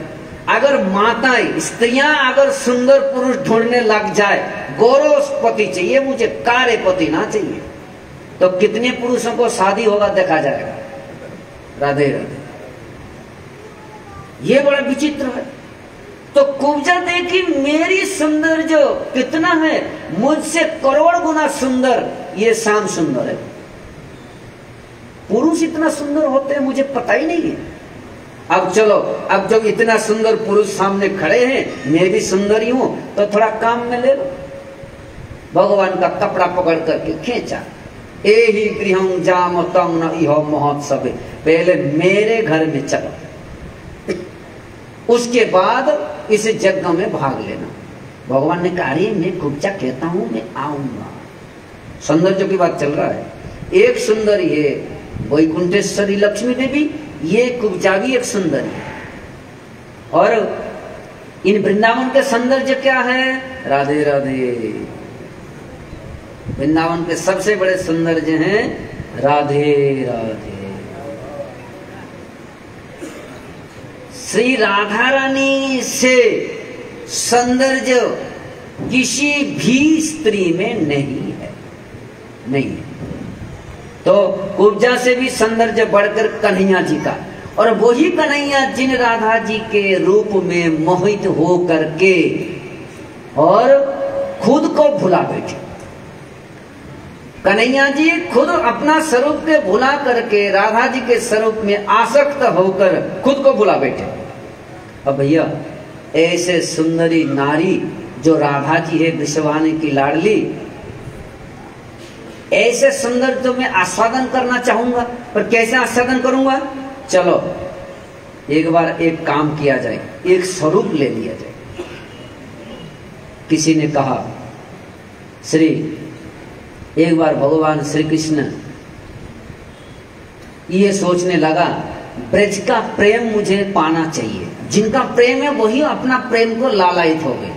A: अगर माताएं, स्त्रियां अगर सुंदर पुरुष ढूंढने लग जाए, गौरव पति चाहिए मुझे, कार्य पति ना चाहिए, तो कितने पुरुषों को शादी होगा देखा जाएगा। राधे राधे। ये बड़ा विचित्र है। तो कुब्जा देखी मेरी सुंदर जो कितना है, मुझसे करोड़ गुना सुंदर ये शाम सुंदर है। पुरुष इतना सुंदर होते हैं मुझे पता ही नहीं है। अब चलो, अब जब इतना सुंदर पुरुष सामने खड़े हैं, मैं भी सुंदरी हूं, तो थोड़ा काम में ले लो। भगवान का कपड़ा पकड़ करके खींचा, एहि गृहं जाम तंग न इहो महोत्सव, पहले मेरे घर में चलो, उसके बाद इस यज्ञ में भाग लेना। भगवान ने कहा, मैं कुब्जा कहता हूं, मैं आऊंगा। सौंदर्य की बात चल रहा है। एक सुंदरी है वैकुंठेश्वरी लक्ष्मी देवी, ये कुब्जा भी एक सुंदरी है। और इन वृंदावन के सौंदर्य क्या है? राधे राधे। वृंदावन के सबसे बड़े सौंदर्य हैं राधे राधे। श्री राधा रानी से सौंदर्य किसी भी स्त्री में नहीं है, नहीं है। तो कुब्जा से भी सौंदर्य बढ़कर कन्हैया जी का, और वही कन्हैया जिन राधा जी के रूप में मोहित हो करके और खुद को भुला बैठे। कन्हैया जी खुद अपना स्वरूप के भुला करके राधा जी के स्वरूप में आसक्त होकर खुद को भुला बैठे। अब भैया, ऐसे सुंदरी नारी जो राधा जी है, विश्ववाणी की लाडली, ऐसे सुंदर तो मैं आस्वादन करना चाहूंगा, पर कैसे आस्वादन करूंगा? चलो एक बार एक काम किया जाए, एक स्वरूप ले लिया जाए। किसी ने कहा, श्री एक बार भगवान श्री कृष्ण ये सोचने लगा, ब्रज का प्रेम मुझे पाना चाहिए। जिनका प्रेम है वही अपना प्रेम को लालायित हो गए।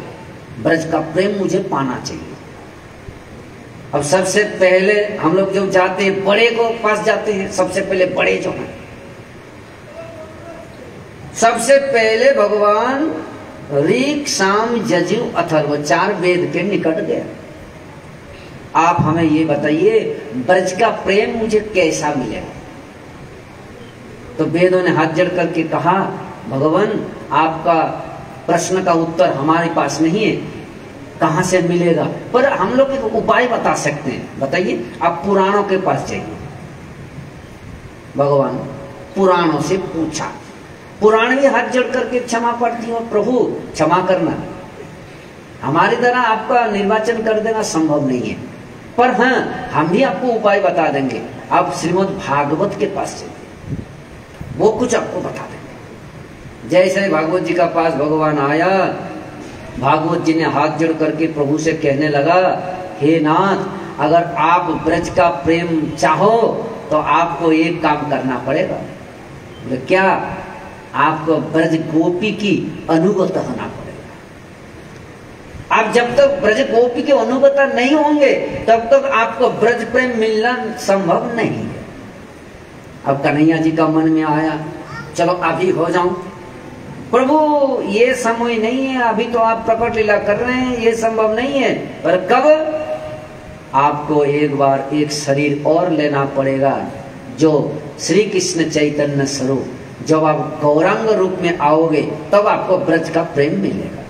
A: ब्रज का प्रेम मुझे पाना चाहिए। अब सबसे पहले हम लोग जब जाते हैं, बड़े को पास जाते हैं। सबसे पहले बड़े जो हैं, सबसे पहले भगवान ऋक्, साम, यजुः, अथर्व, 4 वेद के निकट गए। आप हमें ये बताइए, ब्रज का प्रेम मुझे कैसा मिलेगा? तो वेदों ने हाथ जोड़ करके कहा, भगवान आपका प्रश्न का उत्तर हमारे पास नहीं है, कहां से मिलेगा? पर हम लोग एक उपाय बता सकते हैं। बताइए। आप पुराणों के पास जाइए। भगवान पुराणों से पूछा, पुराण भी हाथ जोड़ करके क्षमा प्रार्थी हो, प्रभु क्षमा करना, हमारी तरह आपका निर्वाचन कर देना संभव नहीं है, पर हाँ हम भी आपको उपाय बता देंगे। आप श्रीमद् भागवत के पास चलिए, वो कुछ आपको बता देंगे। जैसे भागवत जी का पास भगवान आया, भागवत जी ने हाथ जोड़ करके प्रभु से कहने लगा, हे नाथ, अगर आप ब्रज का प्रेम चाहो तो आपको एक काम करना पड़ेगा। बोले क्या? आपको ब्रज गोपी की अनुगत होना पड़ेगा। आप जब तक ब्रज गोपी के अनुगत नहीं होंगे तब तक आपको ब्रज प्रेम मिलना संभव नहीं है। अब कन्हैया जी का मन में आया, चलो अभी हो जाऊं। प्रभु ये समय नहीं है, अभी तो आप प्रकट लीला कर रहे हैं, ये संभव नहीं है। पर कब? आपको एक बार एक शरीर और लेना पड़ेगा, जो श्री कृष्ण चैतन्य स्वरूप। जब आप गौरांग रूप में आओगे तब आपको ब्रज का प्रेम मिलेगा।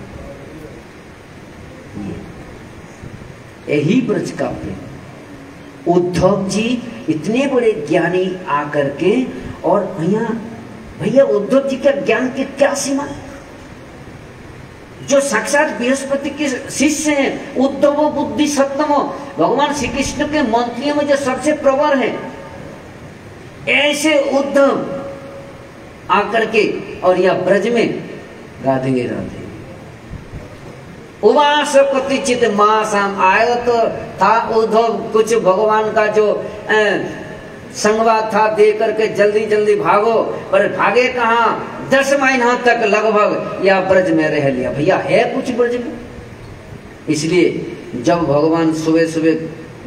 A: यही ब्रज का प्रेम। उद्धव जी इतने बड़े ज्ञानी आकर के, और भैया उद्धव जी का ज्ञान की क्या सीमा, जो साक्षात बृहस्पति के शिष्य हैं। उद्धव बुद्धि सत्तम, भगवान श्री कृष्ण के मंत्रियों में जो सबसे प्रवर है, ऐसे उद्धव आकर के और यह ब्रज में राधे राधे उवास कतिचित मासाम आयो। तो था उद्धव, कुछ भगवान का जो संगवाद था दे करके जल्दी जल्दी भागो, पर भागे कहाँ? 10 महीना तक लगभग यह ब्रज में रह लिया। भैया है कुछ ब्रज में। इसलिए जब भगवान सुबह सुबह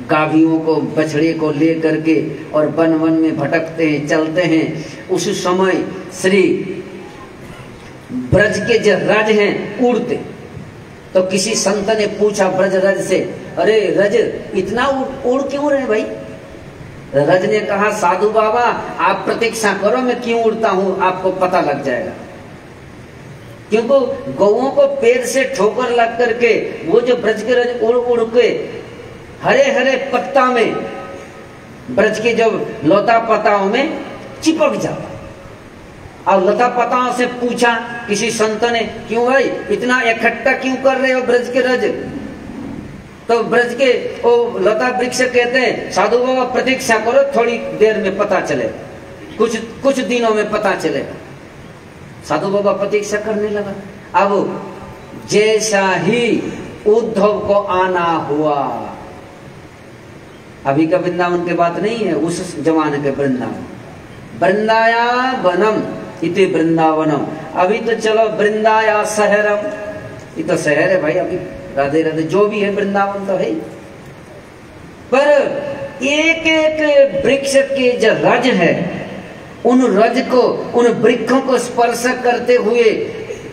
A: गाभियों को, बछड़े को ले करके और वन वन में भटकते हैं, चलते हैं, उस समय श्री ब्रज के जो रज हैं उड़ते। तो किसी संत ने पूछा ब्रज रज से, अरे रज इतना उड़ क्यों रहे भाई? रज ने कहा, साधु बाबा आप प्रतीक्षा करो, मैं क्यों उड़ता हूं आपको पता लग जाएगा। क्योंकि गौओं को पेड़ से ठोकर लग करके वो जो ब्रज के रज उड़ उड़ के हरे हरे पत्ता में, ब्रज के जो लता पताओं में चिपक जाता। और लता पताओं से पूछा किसी संत ने, क्यों भाई इतना इकट्ठा क्यों कर रहे हो ब्रज के रज? तो ब्रज के वो लता वृक्ष कहते हैं, साधु बाबा प्रतीक्षा करो, थोड़ी देर में पता चले, कुछ दिनों में पता चलेगा। साधु बाबा प्रतीक्षा करने लगा। अब जैसा ही उद्धव को आना हुआ, अभी का वृंदावन की बात नहीं है, उस जमाने के वृंदावन, वृंदाया वनम इति वृंदावनम। अभी तो चलो वृंदाया शहरम, ये तो शहर है भाई, अभी राधे राधे जो भी है वृंदावन तो है। पर एक एक वृक्ष के जो रज है, उन रज को, उन वृक्षों को स्पर्श करते हुए,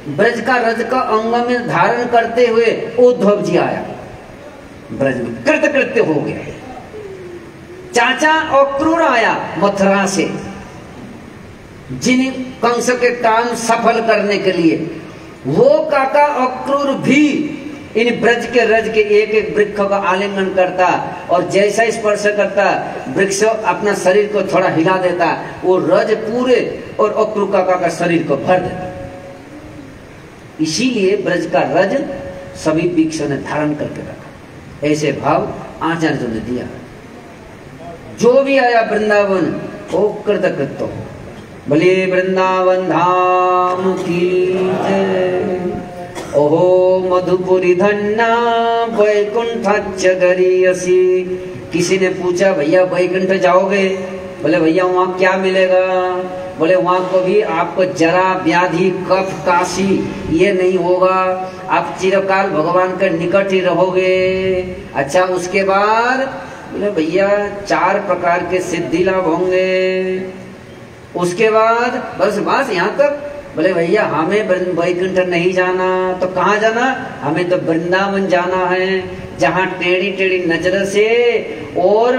A: ब्रज का रज का अंग में धारण करते हुए उद्धव जी आया ब्रज में, कृतकृत्य हो गया। चाचा अक्रूर आया मथुरा से, जिन कंस के काम सफल करने के लिए, वो काका अक्रूर भी इन ब्रज के रज के एक एक वृक्ष का आलिंगन करता, और जैसा स्पर्श करता वृक्ष अपना शरीर को थोड़ा हिला देता, वो रज पूरे और अक्रूर काका का शरीर को भर देता। इसीलिए ब्रज का रज सभी वृक्षों ने धारण करके रखा। ऐसे भाव आचार्यों ने दिया। जो भी आया वृंदावन वो कृतकृत हो। भले वृंदावन धाम की जय। ओहो मधुपुरी धन्ना वैकुंठ गरीयसी। किसी ने पूछा भैया वैकुंठ जाओगे? बोले भैया वहाँ क्या मिलेगा? बोले वहाँ को भी आपको जरा व्याधि कफ काशी ये नहीं होगा, आप चिरकाल भगवान के निकट ही रहोगे। अच्छा उसके बाद बोले भैया 4 प्रकार के सिद्धि लाभ होंगे। उसके बाद बस यहाँ तक? बोले भैया हमें वैकुंठ नहीं जाना, तो कहाँ जाना? हमें तो वृंदावन जाना है, जहाँ टेढ़ी टेढ़ी नजर से और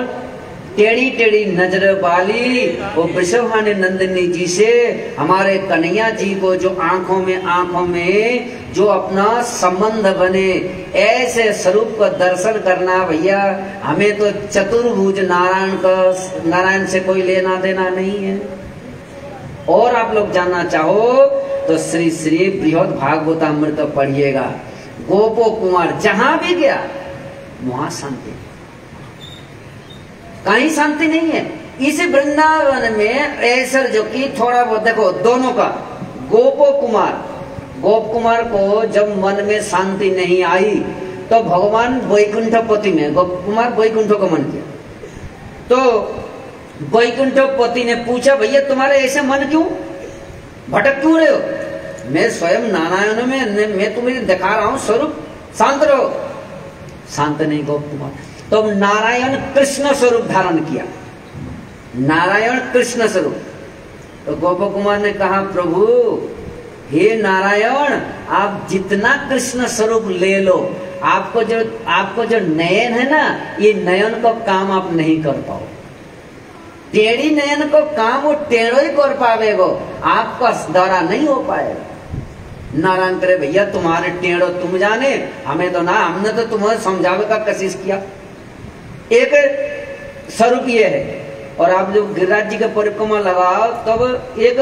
A: टेढ़ी टेढ़ी नजर वाली वो वृषभानु नंदिनी जी से हमारे कन्हैया जी को जो आंखों में जो अपना संबंध बने, ऐसे स्वरूप का दर्शन करना। भैया हमें तो चतुर्भुज नारायण से कोई लेना देना नहीं है। और आप लोग जानना चाहो तो श्री श्री बृहद भागवतामृत पढ़िएगा। गोपो कुमार जहां भी गया वहां शांति, कहीं शांति नहीं है। इस वृंदावन में ऐसा जो कि थोड़ा बहुत देखो दोनों का, गोप कुमार को जब मन में शांति नहीं आई तो भगवान वैकुंठपति में गोप कुमार वैकुंठ को मन किया। तो वैकुंठपति ने पूछा, भैया तुम्हारे ऐसे मन क्यों, भटक क्यों रहे हो? मैं स्वयं नारायण में मैं तुम्हें दिखा रहा हूं स्वरूप, शांत रहो। शांत नहीं गोप कुमार। तो नारायण कृष्ण स्वरूप धारण किया, नारायण कृष्ण स्वरूप। तो गोप कुमार ने कहा, प्रभु हे नारायण, आप जितना कृष्ण स्वरूप ले लो, आपको जो नयन है ना, ये नयन को काम आप नहीं कर पाओ। टेढ़ी नयन को काम वो टेढ़ो ही कर पावेगो, आपका द्वारा नहीं हो पाएगा। नारायण करे, भैया तुम्हारे टेढ़ो तुम जाने, हमें तो ना, हमने तो तुम्हें समझावे का कोशिश किया। एक स्वरूप ये है। और आप जब गिरिराज जी के परिक्रमा लगाओ तब एक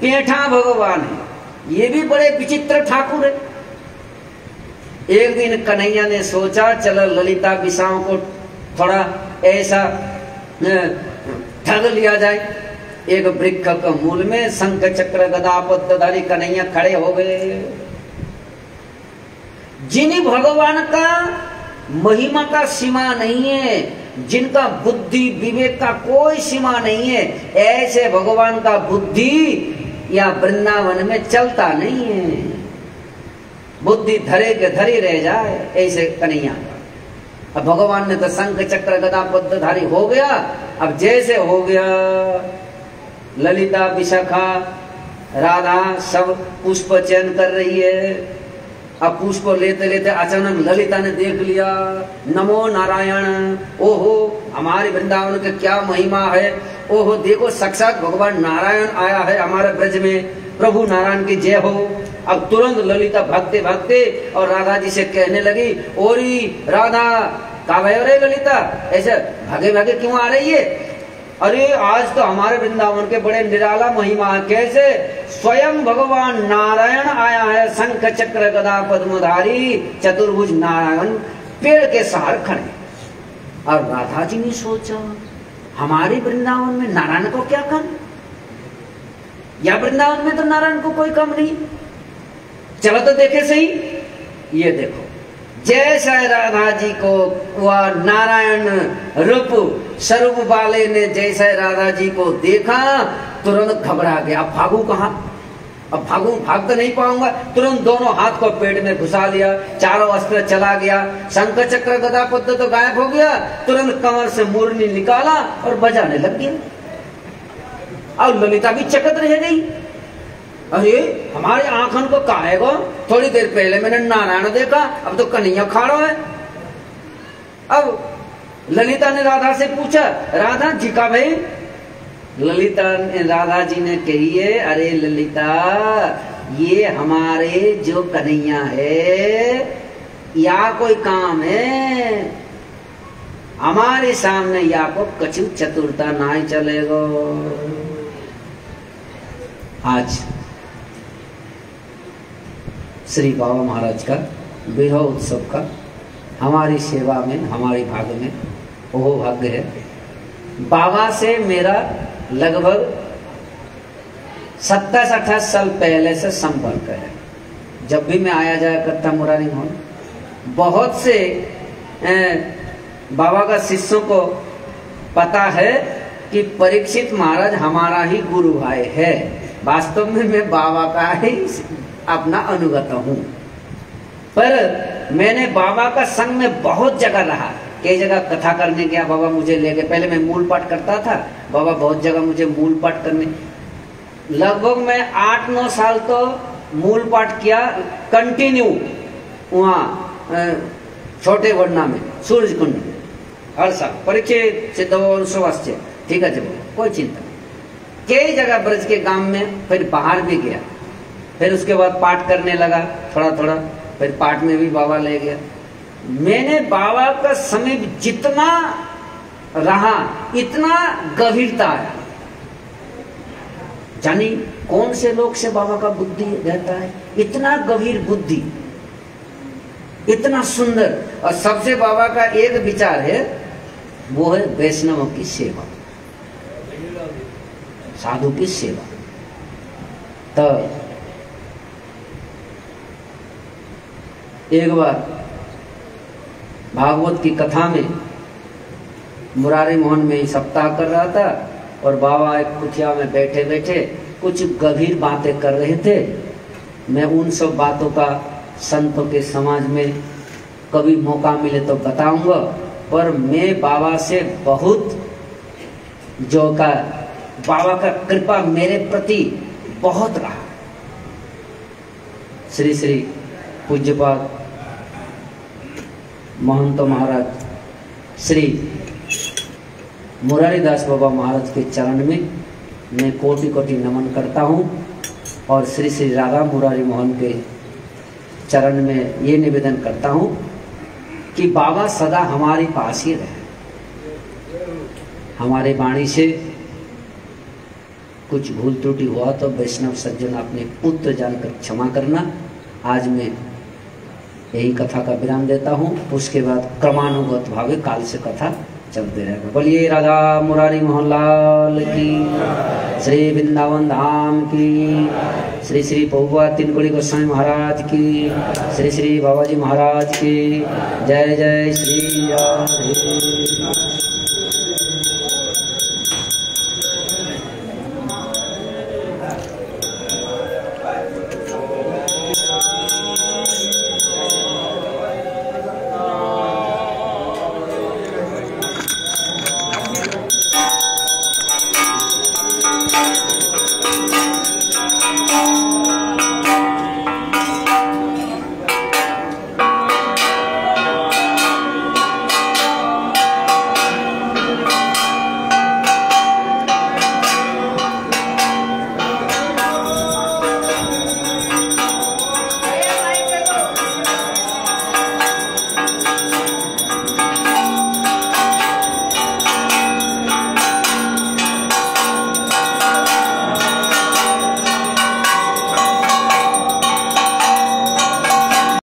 A: पेठा भगवान है, ये भी बड़े विचित्र ठाकुर है। एक दिन कन्हैया ने सोचा, चलो ललिता विशाओं को थोड़ा ऐसा ठग लिया जाए। एक वृक्ष का मूल में शंख चक्र गदा पद्मधारी कन्हैया खड़े हो गए। जिन भगवान का महिमा का सीमा नहीं है, जिनका बुद्धि विवेक का कोई सीमा नहीं है, ऐसे भगवान का बुद्धि या वृंदावन में चलता नहीं है। बुद्धि धरे के धरी रह जाए, ऐसे कन्हैया। अब भगवान ने तो शंख चक्र गदा पद्मधारी हो गया। अब जैसे हो गया, ललिता विशाखा राधा सब पुष्प चयन कर रही है। अब पुष्प लेते लेते अचानक ललिता ने देख लिया, नमो नारायण, ओहो हमारे वृंदावन के क्या महिमा है, ओहो देखो साक्षात भगवान नारायण आया है हमारे ब्रज में, प्रभु नारायण की जय हो। अब तुरंत ललिता भागते भागते और राधा जी से कहने लगी, ओरी राधा कहाँ गए रे ललिता, ऐसे भागे भागे क्यों आ रही है? अरे आज तो हमारे वृंदावन के बड़े निराला महिमा है। कैसे? स्वयं भगवान नारायण आया है, शंख चक्र गदा पद्मधारी चतुर्भुज नारायण पेड़ के सहारे खड़े। और राधा जी ने सोचा, हमारे वृंदावन में नारायण को क्या कम, या वृंदावन में तो नारायण को कोई कम नहीं। चलो तो देखे सही। ये देखो, जैसा राधा जी को वह नारायण रूप स्वरूप वाले ने जैसा राधा जी को देखा, तुरंत घबरा गया। अब भागू कहाँ, अब भाग तो नहीं पाऊंगा। तुरंत दोनों हाथ को पेट में घुसा लिया, चारों अस्त्र चला गया, शंख चक्र गदा पद्म तो गायब हो गया। तुरंत कमर से मुरली निकाला और बजाने लग गया। और ललिता भी चकित रह गई, अरे हमारे आंखन को काहेगो, थोड़ी देर पहले मैंने नारायण देखा, अब तो कन्हैया खाड़ो है। अब ललिता ने राधा से पूछा, राधा जी का भाई? ललिता ने राधा जी ने कही है, अरे ललिता ये हमारे जो कन्हैया है या कोई काम है, हमारे सामने या को कछु चतुरता नहीं चलेगो। आज श्री बाबा महाराज का विवाह उत्सव का हमारी सेवा में, हमारी भाग में वो भाग्य है। बाबा से मेरा लगभग 27-28 साल पहले से संपर्क है। जब भी मैं आया जाया करता मुरारी मोहन, बहुत से बाबा का शिष्यों को पता है कि परीक्षित महाराज हमारा ही गुरु भाई है। वास्तव में मैं बाबा का ही अपना अनुगत हूँ, पर मैंने बाबा का संग में बहुत जगह रहा। कई जगह कथा करने गया, बाबा मुझे ले गए। पहले मैं मूल पाठ करता था, बाबा बहुत जगह मुझे मूल पाठ करने, लगभग मैं 8-9 साल तो मूल पाठ किया कंटिन्यू वहाँ छोटे वर्णा में, सूरज कुंड में, हर साल परीक्षित सिद्धवंशवास्य। ठीक है, चलो कोई चिंता नहीं। कई जगह ब्रज के गांव में, फिर बाहर भी गया, फिर उसके बाद पाठ करने लगा थोड़ा थोड़ा, फिर पाठ में भी बाबा ले गया। मैंने बाबा का समय जितना रहा इतना गंभीरता आया। जानी कौन से लोग से बाबा का बुद्धि रहता है, इतना गंभीर बुद्धि, इतना सुंदर। और सबसे बाबा का एक विचार है, वो है वैष्णवों की सेवा, साधु की सेवा। तो एक बार भागवत की कथा में मुरारी मोहन में सप्ताह कर रहा था, और बाबा एक कुटिया में बैठे बैठे कुछ गंभीर बातें कर रहे थे। मैं उन सब बातों का संतों के समाज में कभी मौका मिले तो बताऊंगा, पर मैं बाबा से बहुत बाबा का कृपा मेरे प्रति बहुत रहा। श्री श्री पूज्यपाद महंत महाराज श्री मुरारी दास बाबा महाराज के चरण में मैं कोटि कोटि नमन करता हूँ और श्री श्री राधा मुरारी मोहन के चरण में ये निवेदन करता हूँ कि बाबा सदा हमारे पास ही रहे। हमारे वाणी से कुछ भूल त्रुटि हुआ तो वैष्णव सज्जन अपने पुत्र जानकर क्षमा करना। आज मैं यही कथा का विराम देता हूँ, उसके बाद क्रमानुगत भावे काल से कथा चलते रहेगा। बोलिए राधा मुरारी मोहन लाल की, श्री वृंदावन धाम की, श्री श्री पौवा तिनकुड़ी गोस्वामी महाराज की, श्री श्री बाबाजी महाराज की। जय जय श्री राधे।